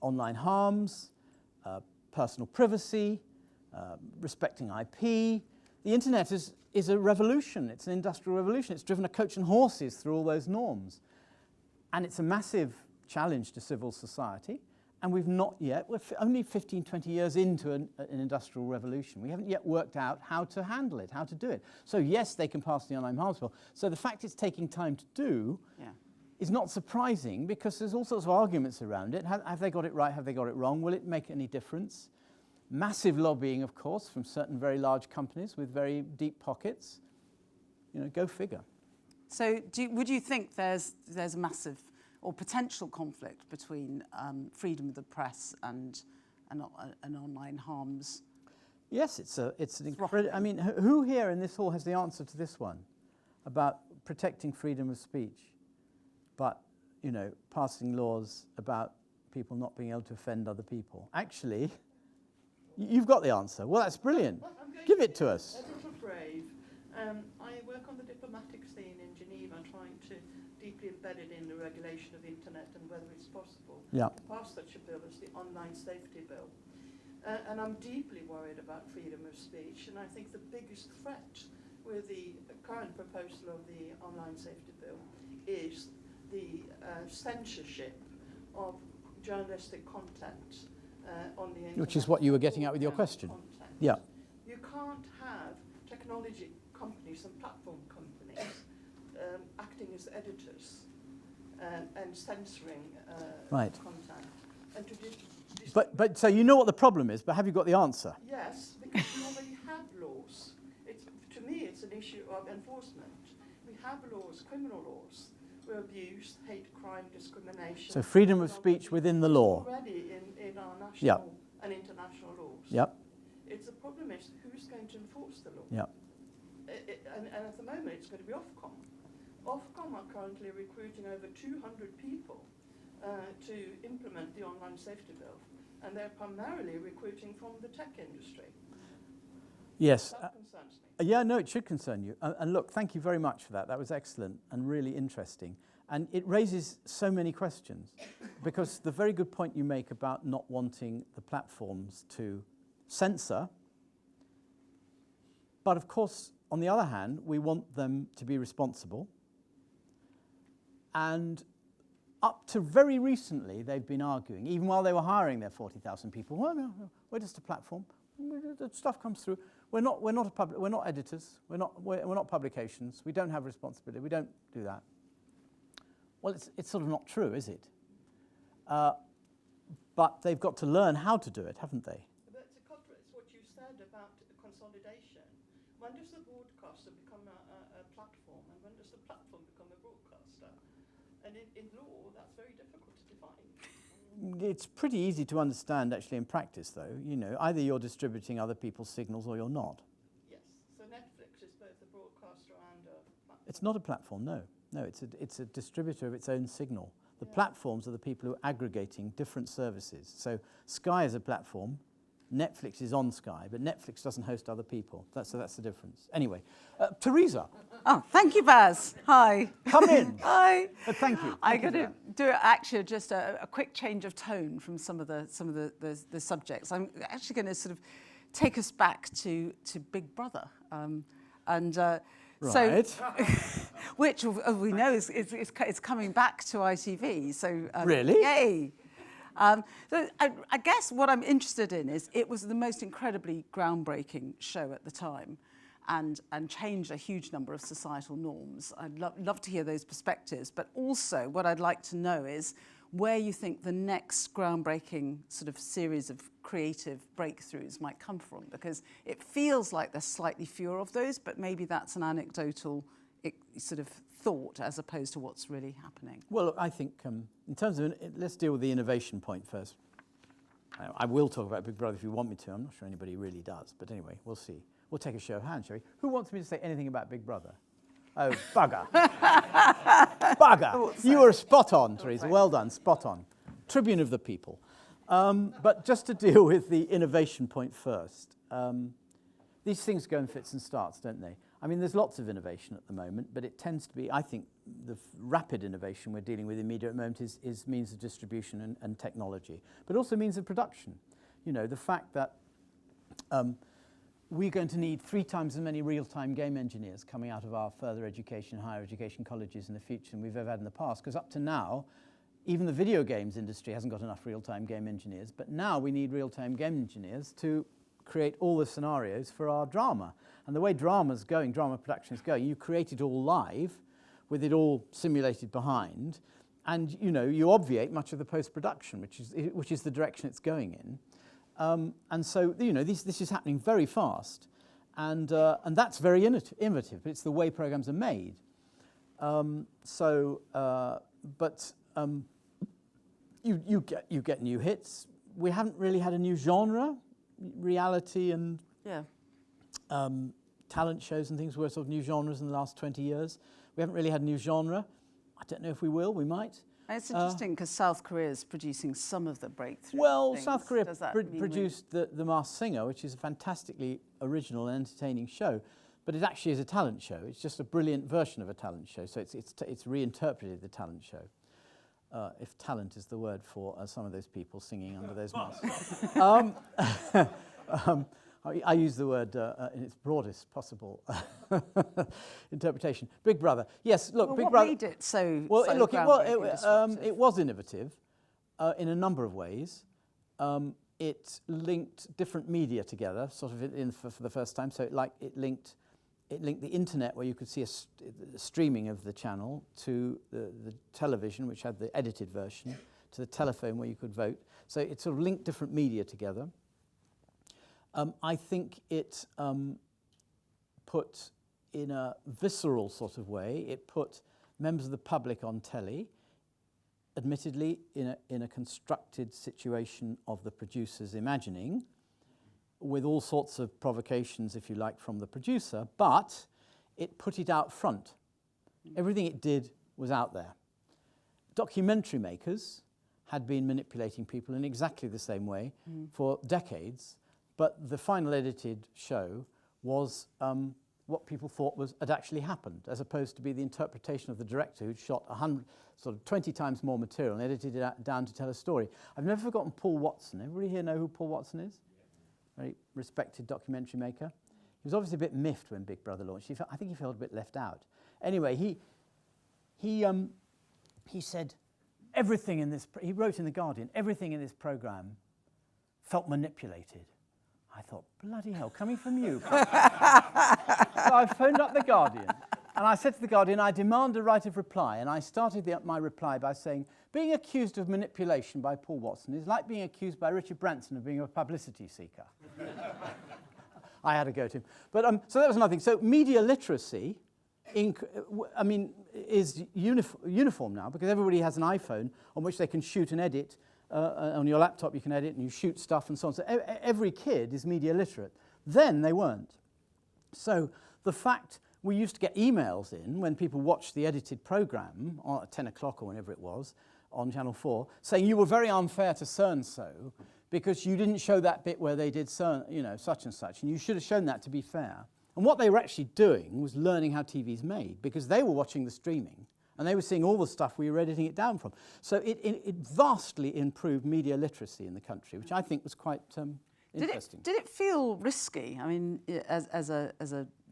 Speaker 3: online harms, personal privacy, respecting IP. The internet is a revolution. It's an industrial revolution. It's driven a coach and horses through all those norms. And it's a massive challenge to civil society. And we've not yet, we're only 15, 20 years into an industrial revolution. We haven't yet worked out how to handle it, how to do it. So yes, they can pass the online harms bill. So the fact it's taking time to do is not surprising, because there's all sorts of arguments around it. Have they got it right? Have they got it wrong? Will it make any difference? Massive lobbying, of course, from certain very large companies with very deep pockets. You know, go figure.
Speaker 1: So would you think there's a massive or potential conflict between freedom of the press and online harms?
Speaker 3: Yes, it's an incredible. I mean, who here in this hall has the answer to this one about protecting freedom of speech, but passing laws about people not being able to offend other people? Actually, you've got the answer. Well, that's brilliant. Give it to us.
Speaker 5: A little brave. I work on the diplomatic scene in Geneva, trying to deeply embed it in the regulation of the internet and whether it's possible to pass such a bill as the Online Safety Bill. And I'm deeply worried about freedom of speech, and I think the biggest threat with the current proposal of the online safety bill is the censorship of journalistic content on the internet.
Speaker 3: Which is what you were getting at with your question.
Speaker 5: Content.
Speaker 3: Yeah.
Speaker 5: You can't have technology companies and platform companies acting as editors and censoring
Speaker 3: Right.
Speaker 5: content. And to
Speaker 3: But so you know what the problem is, but have you got the answer?
Speaker 5: yes, because we already have laws. To me, it's an issue of enforcement. We have laws, criminal laws, where abuse, hate crime, discrimination.
Speaker 3: So freedom of speech within the law.
Speaker 5: Already in our national
Speaker 3: Yep.
Speaker 5: and international laws.
Speaker 3: Yep.
Speaker 5: It's the problem is who's going to enforce the law.
Speaker 3: Yep.
Speaker 5: And at the moment, it's going to be Ofcom. Ofcom are currently recruiting over 200 people to implement the online safety bill, and they're primarily recruiting from the tech industry.
Speaker 3: Yes.
Speaker 5: That concerns me.
Speaker 3: Yeah, no, it should concern you. And look, thank you very much for that. That was excellent and really interesting. And it raises so many questions, because the very good point you make about not wanting the platforms to censor, but of course, on the other hand, we want them to be responsible. And up to very recently, they've been arguing, even while they were hiring their 40,000 people, well, no, we're just a platform. The stuff comes through. We're not editors. We're not publications. We don't have responsibility. We don't do that. Well, it's sort of not true, is it? But they've got to learn how to do it, haven't they?
Speaker 5: But it's what you said about consolidation. When does the broadcaster become a platform, and when does the platform become a broadcaster? And in law, that's very difficult to define.
Speaker 3: It's pretty easy to understand, actually, in practice, though. You know, either you're distributing other people's signals or you're not.
Speaker 5: Yes. So Netflix is both a broadcaster and a platform.
Speaker 3: It's not a platform, no. No, it's a distributor of its own signal. The platforms are the people who are aggregating different services. So Sky is a platform. Netflix is on Sky, but Netflix doesn't host other people. So that's the difference. Anyway, Theresa.
Speaker 1: Oh, thank you, Baz. Hi.
Speaker 3: Come in.
Speaker 1: Hi.
Speaker 3: Thank you.
Speaker 1: I'm going to do actually just a quick change of tone from some of the subjects. I'm actually going to sort of take us back to Big Brother,
Speaker 3: Right.
Speaker 1: So, which we know is coming back to ITV. So
Speaker 3: Really?
Speaker 1: Yay. So I guess what I'm interested in is it was the most incredibly groundbreaking show at the time, and changed a huge number of societal norms. I'd love to hear those perspectives, but also what I'd like to know is where you think the next groundbreaking sort of series of creative breakthroughs might come from, because it feels like there's slightly fewer of those, but maybe that's an anecdotal sort of thought as opposed to what's really happening.
Speaker 3: Well, I think in terms of, let's deal with the innovation point first. I will talk about Big Brother if you want me to. I'm not sure anybody really does, but anyway, we'll see. We'll take a show of hands, shall we? Who wants me to say anything about Big Brother? Oh, bugger. Bugger. You were spot on, Theresa. Well done, spot on. Tribune of the people. But just to deal with the innovation point first. These things go in fits and starts, don't they? I mean, there's lots of innovation at the moment, but it tends to be, I think, the rapid innovation we're dealing with immediately at the moment is means of distribution and technology, but also means of production. You know, the fact that we're going to need 3 times as many real-time game engineers coming out of our further education, higher education colleges in the future than we've ever had in the past, because up to now, even the video games industry hasn't got enough real-time game engineers, but now we need real-time game engineers to create all the scenarios for our drama. And the way drama production is going, you create it all live, with it all simulated behind, and you know, you obviate much of the post-production, which is the direction it's going in. And so, you know, this is happening very fast, and that's very innovative. But it's the way programs are made. You get new hits. We haven't really had a new genre, reality and talent shows and things were sort of new genres in the last 20 years. We haven't really had a new genre. I don't know if we will. We might.
Speaker 1: It's interesting because South Korea is producing some of the breakthroughs.
Speaker 3: Well,
Speaker 1: things.
Speaker 3: South Korea
Speaker 1: Does that
Speaker 3: produced the Masked Singer, which is a fantastically original and entertaining show, but it actually is a talent show. It's just a brilliant version of a talent show, so it's reinterpreted the talent show. If talent is the word for some of those people singing under those masks. I use the word in its broadest possible interpretation. Big Brother. Yes, look,
Speaker 1: Well,
Speaker 3: Big
Speaker 1: what
Speaker 3: Brother.
Speaker 1: made it so,
Speaker 3: Well,
Speaker 1: so
Speaker 3: look,
Speaker 1: groundbreaking, disruptive?
Speaker 3: it was innovative in a number of ways. It linked different media together, sort of for the first time. So it linked the internet, where you could see the streaming of the channel, to the television, which had the edited version, to the telephone, where you could vote. So it sort of linked different media together. I think it put, in a visceral sort of way, it put members of the public on telly, admittedly in a constructed situation of the producer's imagining, with all sorts of provocations, if you like, from the producer, but it put it out front. Everything it did was out there. Documentary makers had been manipulating people in exactly the same way for decades, but the final edited show was what people thought had actually happened, as opposed to be the interpretation of the director who'd shot 20 times more material and edited it down to tell a story. I've never forgotten Paul Watson. Everybody here know who Paul Watson is? Very respected documentary maker. He was obviously a bit miffed when Big Brother launched. I think he felt a bit left out. Anyway, he said, everything in this, he wrote in The Guardian, everything in this programme felt manipulated. I thought, bloody hell, coming from you. So I phoned up The Guardian, and I said to The Guardian, I demand a right of reply. And I started my reply by saying, being accused of manipulation by Paul Watson is like being accused by Richard Branson of being a publicity seeker. I had to go to him. But so that was another thing. So media literacy, is uniform now, because everybody has an iPhone on which they can shoot and edit. On your laptop you can edit and you shoot stuff and so on. So every kid is media literate. Then they weren't. So the fact we used to get emails in when people watched the edited programme at 10 o'clock or whenever it was on Channel 4, saying you were very unfair to so-and-so because you didn't show that bit where they did such and such, and you should have shown that to be fair. And what they were actually doing was learning how TV's made, because they were watching the streaming and they were seeing all the stuff we were editing it down from. So it vastly improved media literacy in the country, which I think was quite interesting.
Speaker 1: Did it feel risky? I mean, as a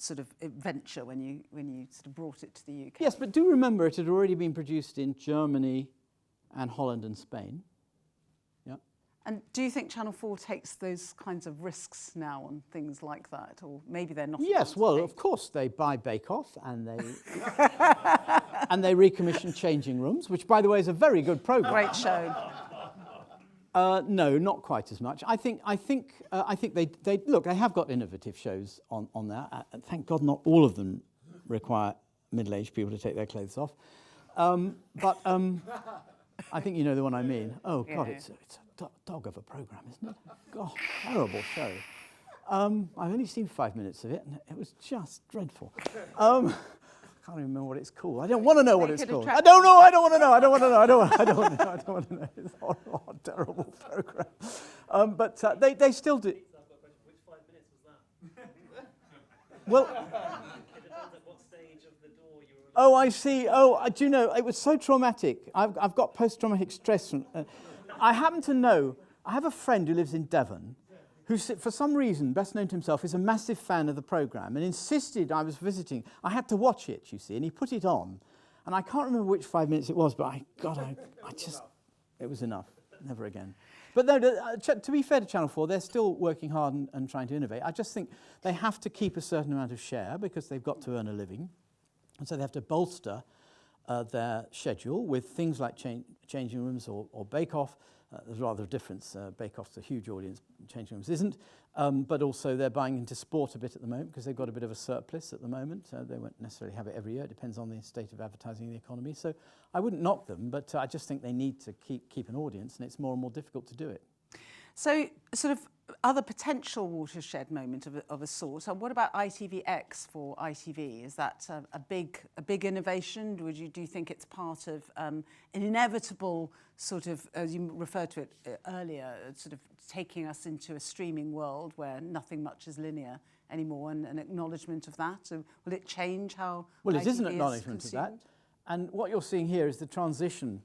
Speaker 1: sort of venture when you sort of brought it to the UK?
Speaker 3: Yes, but do remember it had already been produced in Germany and Holland and Spain. Yeah.
Speaker 1: And do you think Channel 4 takes those kinds of risks now on things like that, or maybe they're not?
Speaker 3: Yes, well, of course they buy Bake Off and they and they recommission Changing Rooms, which, by the way, is a very good programme.
Speaker 1: Great show.
Speaker 3: No, not quite as much. I think they look. They have got innovative shows on there. Thank God, not all of them require middle-aged people to take their clothes off. But I think you know the one I mean. Oh God, it's a dog of a programme, isn't it? God, terrible show. I've only seen 5 minutes of it, and it was just dreadful. I can't even remember what it's called. I don't want to know what it's called. I don't know. I don't want to know. I don't want to know. I don't want to know. It's a horrible, terrible programme. But they still do.
Speaker 6: Which 5 minutes was that?
Speaker 3: Well.
Speaker 6: It depends at what stage of the door you were.
Speaker 3: Oh, I see. Oh, do you know? It was so traumatic. I've got post-traumatic stress. I happen to know. I have a friend who lives in Devon, who, for some reason, best known to himself, is a massive fan of the programme and insisted I was visiting. I had to watch it, you see, and he put it on. And I can't remember which 5 minutes it was, but I just, it was enough. Never again. But no, to be fair to Channel 4, they're still working hard and trying to innovate. I just think they have to keep a certain amount of share because they've got to earn a living. And so they have to bolster their schedule with things like Changing Rooms or Bake Off. There's rather a difference. Bake Off's a huge audience, Changing Rooms isn't. But also they're buying into sport a bit at the moment because they've got a bit of a surplus at the moment. They won't necessarily have it every year. It depends on the state of advertising in the economy. So I wouldn't knock them, but I just think they need to keep an audience, and it's more and more difficult to do it.
Speaker 1: So, sort of other potential watershed moment of a sort. So what about ITVX for ITV? Is that a big innovation? Do you think it's part of an inevitable sort of, as you referred to it earlier, sort of taking us into a streaming world where nothing much is linear anymore, and an acknowledgement of that? So will it change how?
Speaker 3: Well, it
Speaker 1: ITV
Speaker 3: is an acknowledgement of that, and what you're seeing here is the transition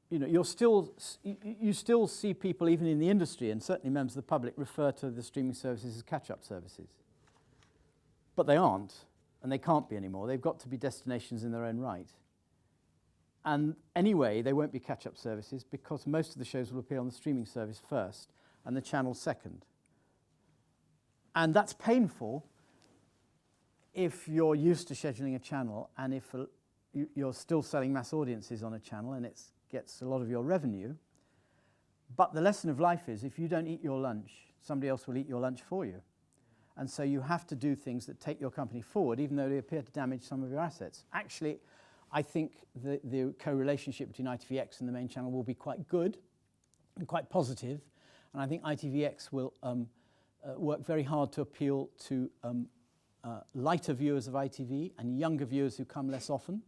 Speaker 3: you know, you still see people, even in the industry, and certainly members of the public, refer to the streaming services as catch-up services. But they aren't, and they can't be anymore. They've got to be destinations in their own right. And anyway, they won't be catch-up services because most of the shows will appear on the streaming service first and the channel second. And that's painful if you're used to scheduling a channel and if you're still selling mass audiences on a channel and it gets a lot of your revenue. But the lesson of life is if you don't eat your lunch, somebody else will eat your lunch for you. And so you have to do things that take your company forward, even though they appear to damage some of your assets. Actually, I think the co-relationship between ITVX and the main channel will be quite good and quite positive. And I think ITVX will work very hard to appeal to lighter viewers of ITV and younger viewers who come less often.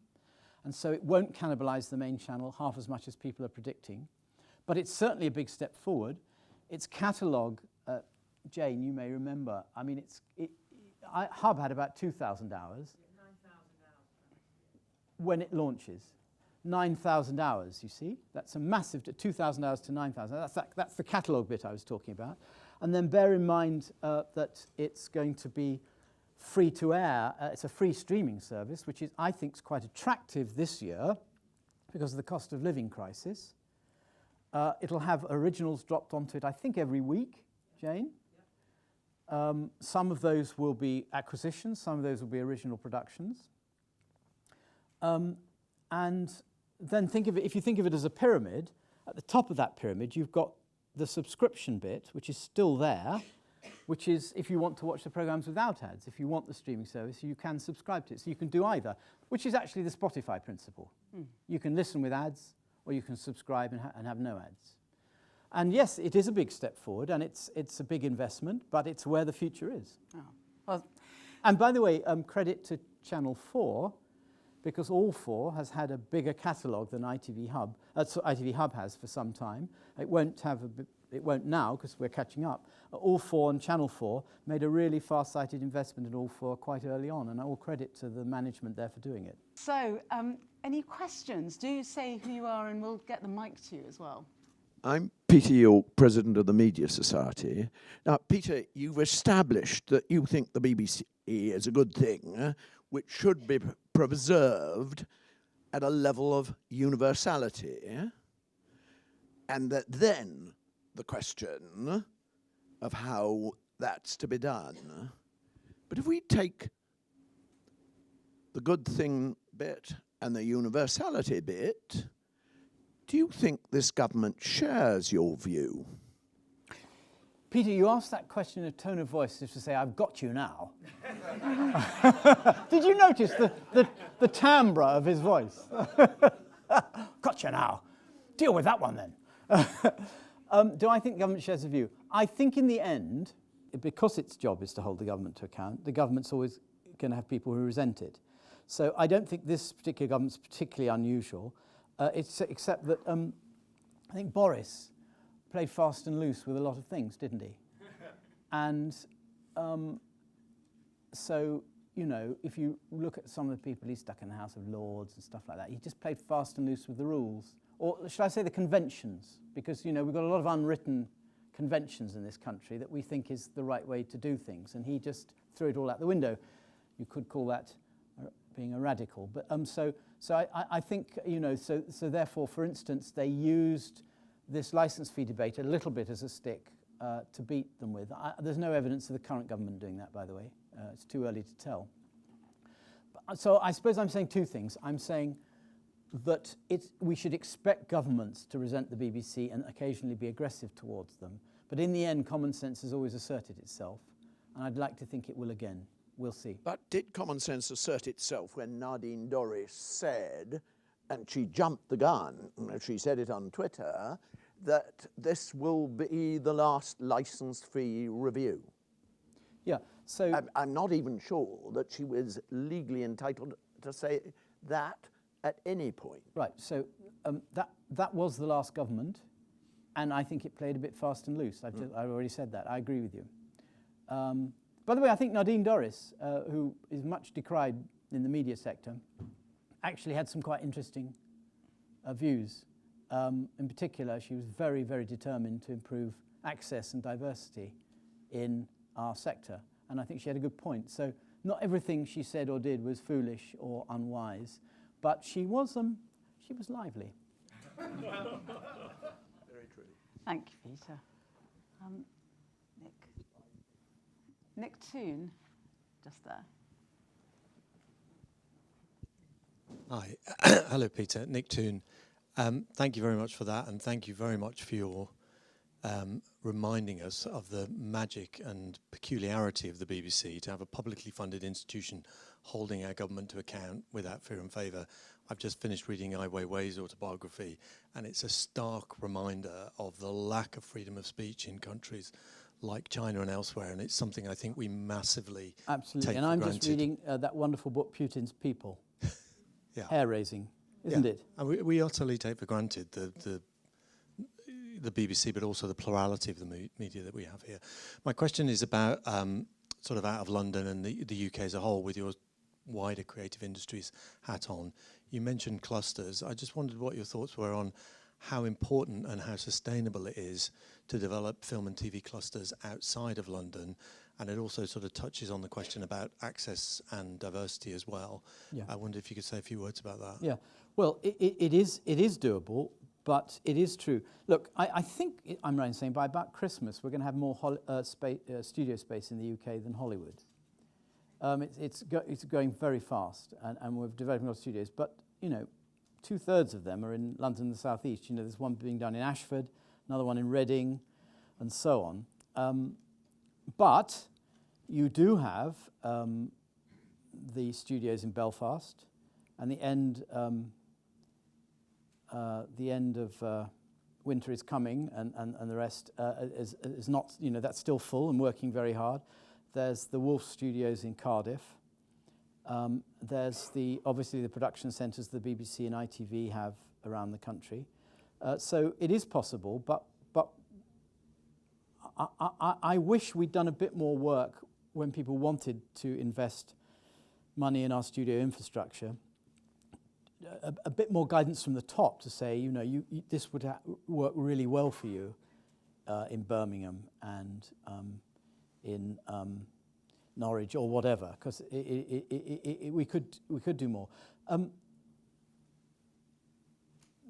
Speaker 3: And so it won't cannibalize the main channel half as much as people are predicting. But it's certainly a big step forward. Its catalogue, Jane, you may remember, I mean, Hub had about 2,000 hours. 9,000 hours. When it launches. 9,000 hours, you see? That's a massive, 2,000 hours to 9,000. That's the catalogue bit I was talking about. And then bear in mind that it's going to be free to air. It's a free streaming service, which is, I think, is quite attractive this year because of the cost of living crisis. It'll have originals dropped onto it, I think, every week, Jane. Some of those will be acquisitions, some of those will be original productions. And then think of it, if you think of it as a pyramid, at the top of that pyramid, you've got the subscription bit, which is still there, which is if you want to watch the programs without ads. If you want the streaming service, you can subscribe to it. So you can do either, which is actually the Spotify principle. You can listen with ads, or you can subscribe and have no ads. And yes, it is a big step forward, and it's a big investment, but it's where the future is.
Speaker 1: Oh. Well,
Speaker 3: and by the way, credit to Channel 4, because All 4 has had a bigger catalogue than ITV Hub. So ITV Hub has for some time. It won't now because we're catching up. All 4 and Channel 4 made a really far-sighted investment in All 4 quite early on, and all credit to the management there for doing it.
Speaker 1: so, any questions? Do say who you are and we'll get the mic to you as well.
Speaker 7: I'm Peter York, President of the Media Society. Now, Peter, you've established that you think the BBC is a good thing, which should be preserved at a level of universality, and that then the question of how that's to be done. But if we take the good thing bit and the universality bit, do you think this government shares your view?
Speaker 3: Peter, you asked that question in a tone of voice as to say, I've got you now. Did you notice the timbre of his voice? Got you now. Deal with that one then. Do I think government shares a view? I think in the end, because its job is to hold the government to account, the government's always going to have people who resent it. So I don't think this particular government's particularly unusual, except that I think Boris played fast and loose with a lot of things, didn't he? And so, you know, if you look at some of the people he stuck in the House of Lords and stuff like that, he just played fast and loose with the rules. Or should I say the conventions? Because, you know, we've got a lot of unwritten conventions in this country that we think is the right way to do things, and he just threw it all out the window. You could call that being a radical. But so I think, you know, so therefore, for instance, they used this licence fee debate a little bit as a stick to beat them with. There's no evidence of the current government doing that, by the way. It's too early to tell. So I suppose I'm saying two things. I'm saying that we should expect governments to resent the BBC and occasionally be aggressive towards them. But in the end, common sense has always asserted itself. And I'd like to think it will again. We'll see.
Speaker 7: But did common sense assert itself when Nadine Dorries said, and she jumped the gun, she said it on Twitter, that this will be the last licence-free review?
Speaker 3: Yeah, so...
Speaker 7: I'm not even sure that she was legally entitled to say that at any point.
Speaker 3: Right, so that was the last government, and I think it played a bit fast and loose. I've already said that. I agree with you. By the way, I think Nadine Dorries, who is much decried in the media sector, actually had some quite interesting views in particular, she was very, very determined to improve access and diversity in our sector. And I think she had a good point. So not everything she said or did was foolish or unwise, but she was lively.
Speaker 7: Very true.
Speaker 1: Thank you, Peter. Nick Toon, just there.
Speaker 8: Hi. Hello, Peter. Nick Toon. Thank you very much for that, and thank you very much for your reminding us of the magic and peculiarity of the BBC to have a publicly funded institution holding our government to account without fear and favour. I've just finished reading Ai Weiwei's autobiography, and it's a stark reminder of the lack of freedom of speech in countries like China and elsewhere, and it's something I think we massively
Speaker 3: Absolutely,
Speaker 8: take
Speaker 3: and
Speaker 8: for
Speaker 3: I'm
Speaker 8: granted.
Speaker 3: just reading that wonderful book, Putin's People.
Speaker 8: Yeah.
Speaker 3: Hair-raising, isn't it?
Speaker 8: And we utterly take for granted the BBC, but also the plurality of the media that we have here. My question is about sort of out of London and the UK as a whole, with your wider creative industries hat on. You mentioned clusters. I just wondered what your thoughts were on how important and how sustainable it is to develop film and TV clusters outside of London. And it also sort of touches on the question about access and diversity as well.
Speaker 3: Yeah.
Speaker 8: I wonder if you could say a few words about that.
Speaker 3: Yeah, well, it is doable, but it is true. Look, I think I'm right in saying by about Christmas we're going to have more studio space in the UK than Hollywood. It's going very fast, and we're developing a lot of studios. But you know, 2/3 of them are in London and the South East. You know, there's one being done in Ashford, another one in Reading, and so on. But you do have the studios in Belfast, and the end of winter is coming, and the rest is not. You know, that's still full and working very hard. There's the Wolf Studios in Cardiff. There's obviously the production centres the BBC and ITV have around the country. So it is possible, but I wish we'd done a bit more work when people wanted to invest money in our studio infrastructure. A bit more guidance from the top to say, you know, this would work really well for you in Birmingham and in Norwich or whatever, because we could do more.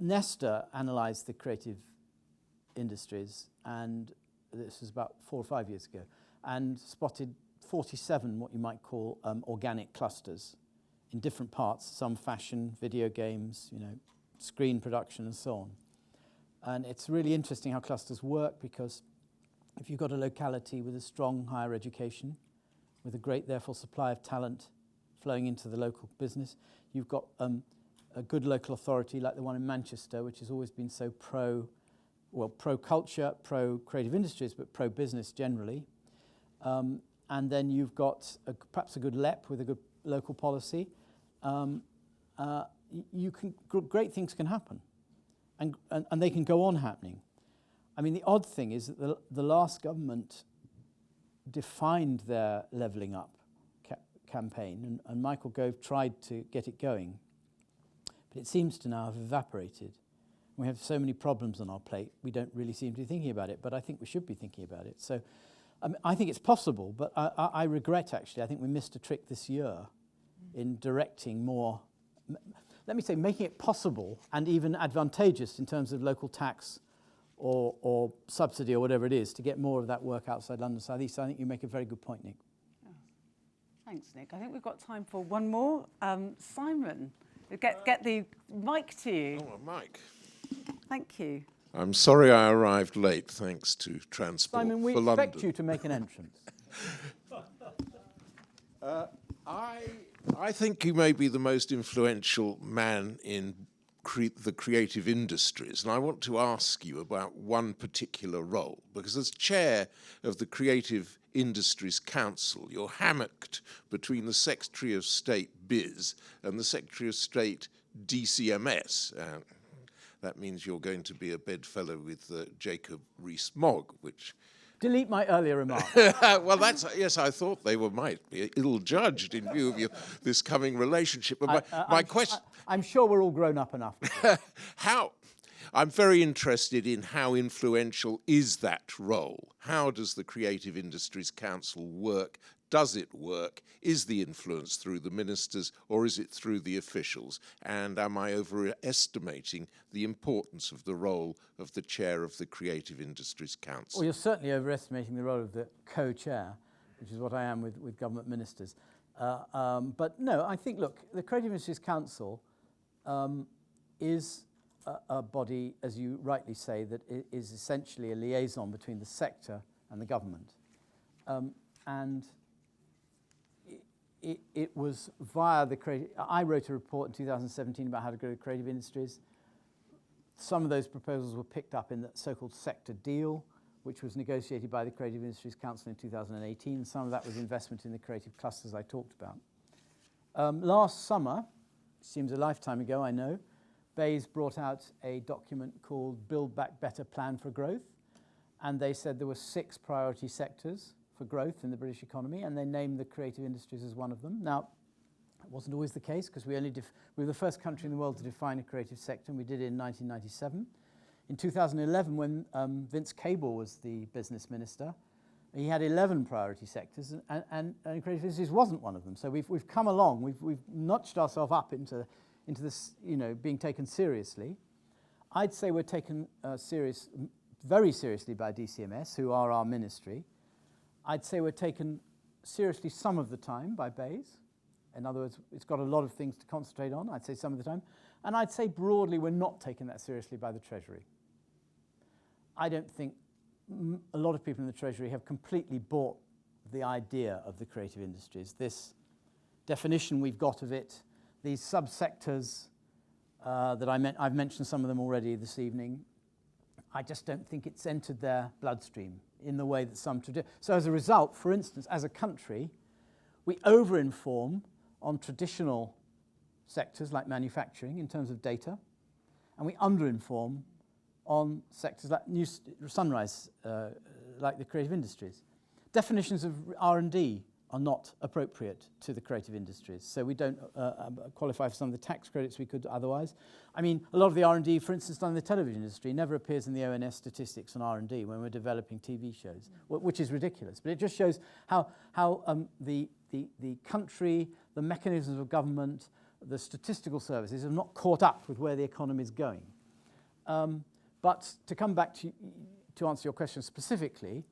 Speaker 3: Nesta analysed the creative industries, and this was about 4 or 5 years ago, and spotted 47 what you might call organic clusters in different parts, some fashion, video games, you know, screen production and so on. And it's really interesting how clusters work, because if you've got a locality with a strong higher education, with a great, therefore, supply of talent flowing into the local business, you've got a good local authority like the one in Manchester, which has always been so pro-culture, pro-creative industries, but pro-business generally. And then you've got perhaps a good LEP with a good local policy. Great things can happen, and they can go on happening. I mean, the odd thing is that the last government defined their levelling up campaign, and Michael Gove tried to get it going, but it seems to now have evaporated. We have so many problems on our plate, we don't really seem to be thinking about it, but I think we should be thinking about it. So I think it's possible, but I regret, actually, I think we missed a trick this year in directing more, let me say, making it possible and even advantageous in terms of local tax or subsidy or whatever it is to get more of that work outside London South East. So I think you make a very good point, Nick.
Speaker 1: Yeah. Thanks, Nick. I think we've got time for one more. Simon, get the mic to you.
Speaker 7: Oh, a mic.
Speaker 1: Thank you.
Speaker 9: I'm sorry I arrived late, thanks to Transport
Speaker 3: Simon, we
Speaker 9: for
Speaker 3: expect
Speaker 9: London.
Speaker 3: you to make an entrance.
Speaker 9: I think you may be the most influential man in the creative industries, and I want to ask you about one particular role, because as chair of the Creative Industries Council, you're hammocked between the Secretary of State Biz and the Secretary of State DCMS. That means you're going to be a bedfellow with Jacob Rees-Mogg, which...
Speaker 3: Delete my earlier remark.
Speaker 9: Well, yes, I thought they might be ill-judged in view of this coming relationship. But my question...
Speaker 3: I'm sure we're all grown up enough.
Speaker 9: I'm very interested in how influential is that role. How does the Creative Industries Council work? Does it work? Is the influence through the ministers or is it through the officials? And am I overestimating the importance of the role of the chair of the Creative Industries Council?
Speaker 3: Well, you're certainly overestimating the role of the co-chair, which is what I am with government ministers. But no, I think, look, the Creative Industries Council is a body, as you rightly say, that is essentially a liaison between the sector and the government. And it was via the creative... I wrote a report in 2017 about how to grow creative industries. Some of those proposals were picked up in the so-called sector deal, which was negotiated by the Creative Industries Council in 2018. Some of that was investment in the creative clusters I talked about. Last summer, seems a lifetime ago, I know, BEIS brought out a document called Build Back Better Plan for Growth, and they said there were 6 priority sectors for growth in the British economy, and they named the creative industries as one of them. Now, it wasn't always the case, because we were the first country in the world to define a creative sector, and we did it in 1997. In 2011, when Vince Cable was the business minister, he had 11 priority sectors, and creative industries wasn't one of them. So we've come along, we've notched ourselves up into this, being taken seriously. I'd say we're taken very seriously by DCMS, who are our ministry. I'd say we're taken seriously some of the time by BEIS. In other words, it's got a lot of things to concentrate on, I'd say some of the time. And I'd say broadly we're not taken that seriously by the Treasury. I don't think a lot of people in the Treasury have completely bought the idea of the creative industries. This definition we've got of it, these subsectors that I've mentioned some of them already this evening, I just don't think it's entered their bloodstream in the way that some do. So as a result, for instance, as a country, we over-inform on traditional sectors like manufacturing in terms of data, and we under-inform on sectors like Sunrise, like the creative industries. Definitions of R&D are not appropriate to the creative industries, so we don't qualify for some of the tax credits we could otherwise. I mean, a lot of the R&D, for instance, done in the television industry, never appears in the ONS statistics on R&D when we're developing TV shows, which is ridiculous. But it just shows how the country, the mechanisms of government, the statistical services have not caught up with where the economy is going. But to come back to answer your question specifically,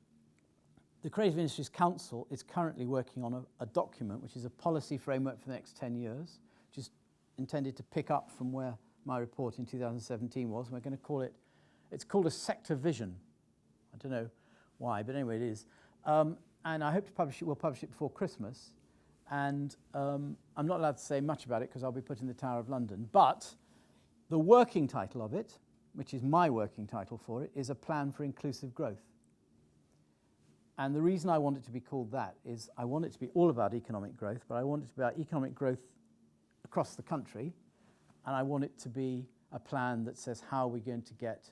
Speaker 3: the Creative Industries Council is currently working on a document which is a policy framework for the next 10 years, which is intended to pick up from where my report in 2017 was. We're going to call it, it's called a sector vision. I don't know why, but anyway it is. And I hope to publish it, we'll publish it before Christmas. And I'm not allowed to say much about it because I'll be put in the Tower of London. But the working title of it, which is my working title for it, is A Plan for Inclusive Growth. And the reason I want it to be called that is I want it to be all about economic growth, but I want it to be about economic growth across the country, and I want it to be a plan that says how are we going to get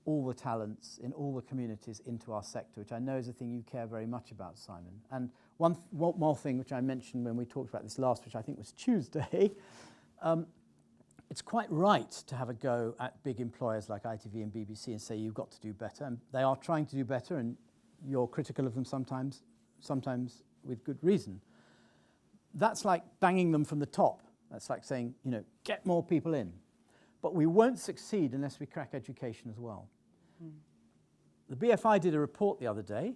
Speaker 3: all the talents in all the communities into our sector, which I know is a thing you care very much about, Simon. And one more thing which I mentioned when we talked about this last, which I think was Tuesday, it's quite right to have a go at big employers like ITV and BBC and say you've got to do better, and they are trying to do better, and you're critical of them sometimes with good reason. That's like banging them from the top. That's like saying, get more people in. But we won't succeed unless we crack education as well. The BFI did a report the other day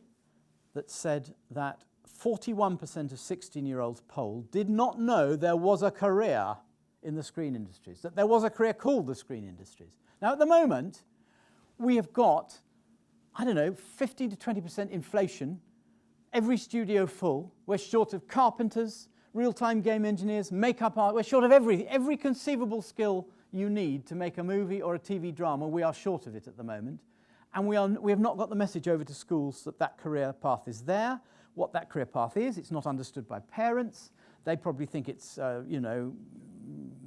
Speaker 3: that said that 41% of 16-year-olds polled did not know there was a career in the screen industries, that there was a career called the screen industries. Now, at the moment, we have got, 15 to 20% inflation, every studio full. We're short of carpenters, real-time game engineers, makeup art. We're short of every conceivable skill you need to make a movie or a TV drama. We are short of it at the moment. And we have not got the message over to schools that career path is there, what that career path is. It's not understood by parents. They probably think it's,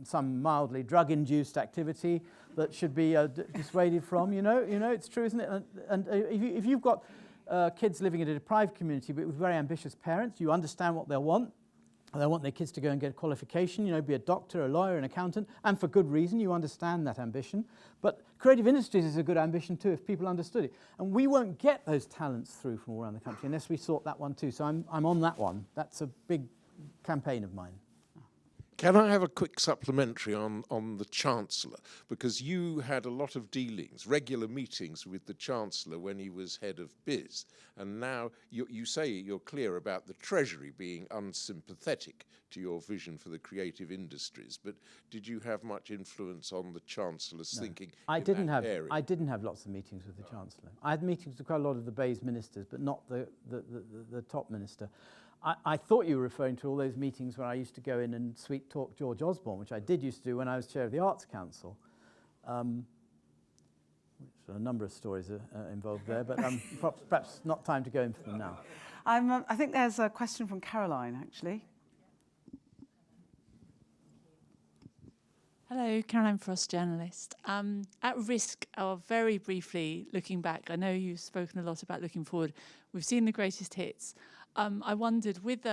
Speaker 3: some mildly drug-induced activity that should be dissuaded from. It's true, isn't it? And if you've got kids living in a deprived community but with very ambitious parents, you understand what they'll want. They want their kids to go and get a qualification, you know, be a doctor, a lawyer, an accountant, and for good reason. You understand that ambition. But creative industries is a good ambition too, if people understood it. And we won't get those talents through from all around the country unless we sort that one too. So I'm on that one. That's a big campaign of mine.
Speaker 9: Can I have a quick supplementary on the Chancellor? Because you had a lot of dealings, regular meetings with the Chancellor when he was head of BIS. And now you say you're clear about the Treasury being unsympathetic to your vision for the creative industries. But did you have much influence on the Chancellor's thinking in that area?
Speaker 3: I didn't have lots of meetings with the Chancellor. I had meetings with quite a lot of the BEIS ministers, but not the top minister. I thought you were referring to all those meetings where I used to go in and sweet talk George Osborne, which I did used to do when I was chair of the Arts Council. A number of stories are involved there, but perhaps not time to go into them now.
Speaker 1: I think there's a question from Caroline, actually.
Speaker 10: Hello, Caroline Frost, journalist. At risk of very briefly looking back, I know you've spoken a lot about looking forward. We've seen the greatest hits. I wondered, with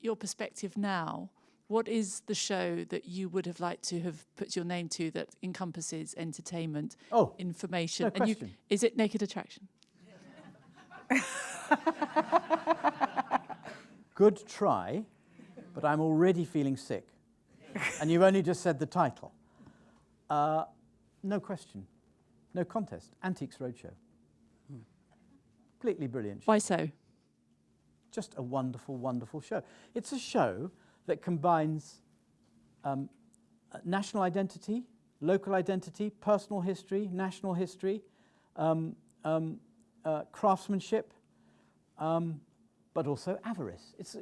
Speaker 10: your perspective now, what is the show that you would have liked to have put your name to that encompasses entertainment, information?
Speaker 3: No question.
Speaker 10: Is it Naked Attraction?
Speaker 3: Good try, but I'm already feeling sick. And you've only just said the title. No question. No contest. Antiques Roadshow. Completely brilliant show.
Speaker 10: Why so?
Speaker 3: Just a wonderful, wonderful show. It's a show that combines national identity, local identity, personal history, national history, craftsmanship, but also avarice. It's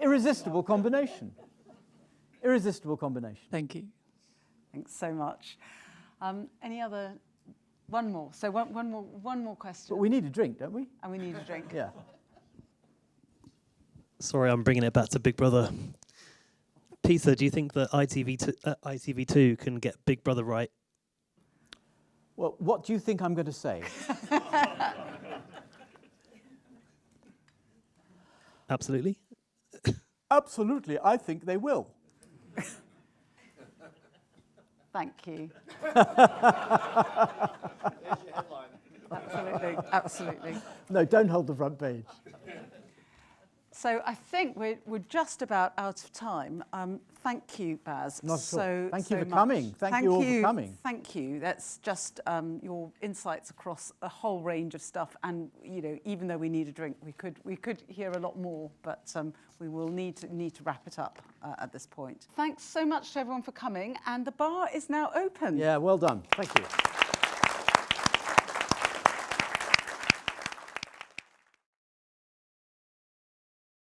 Speaker 3: irresistible combination. Irresistible combination.
Speaker 10: Thank you.
Speaker 1: Thanks so much. Any other? One more. So one more question.
Speaker 3: But we need a drink, don't we?
Speaker 1: And we need a drink.
Speaker 3: Yeah.
Speaker 6: Sorry, I'm bringing it back to Big Brother. Peter, do you think that ITV2 can get Big Brother right?
Speaker 3: Well, what do you think I'm going to say?
Speaker 6: Absolutely.
Speaker 3: Absolutely, I think they will.
Speaker 1: Thank you. Absolutely, absolutely.
Speaker 3: No, don't hold the front page.
Speaker 1: So I think we're just about out of time. Thank you, Baz.
Speaker 3: Not at all. Thank you for
Speaker 1: much.
Speaker 3: coming. Thank you all for coming.
Speaker 1: Thank you. That's just your insights across a whole range of stuff. And you know, even though we need a drink, we could hear a lot more, but we will need to wrap it up at this point. Thanks so much to everyone for coming, and the bar is now open.
Speaker 3: Yeah, well done. Thank you.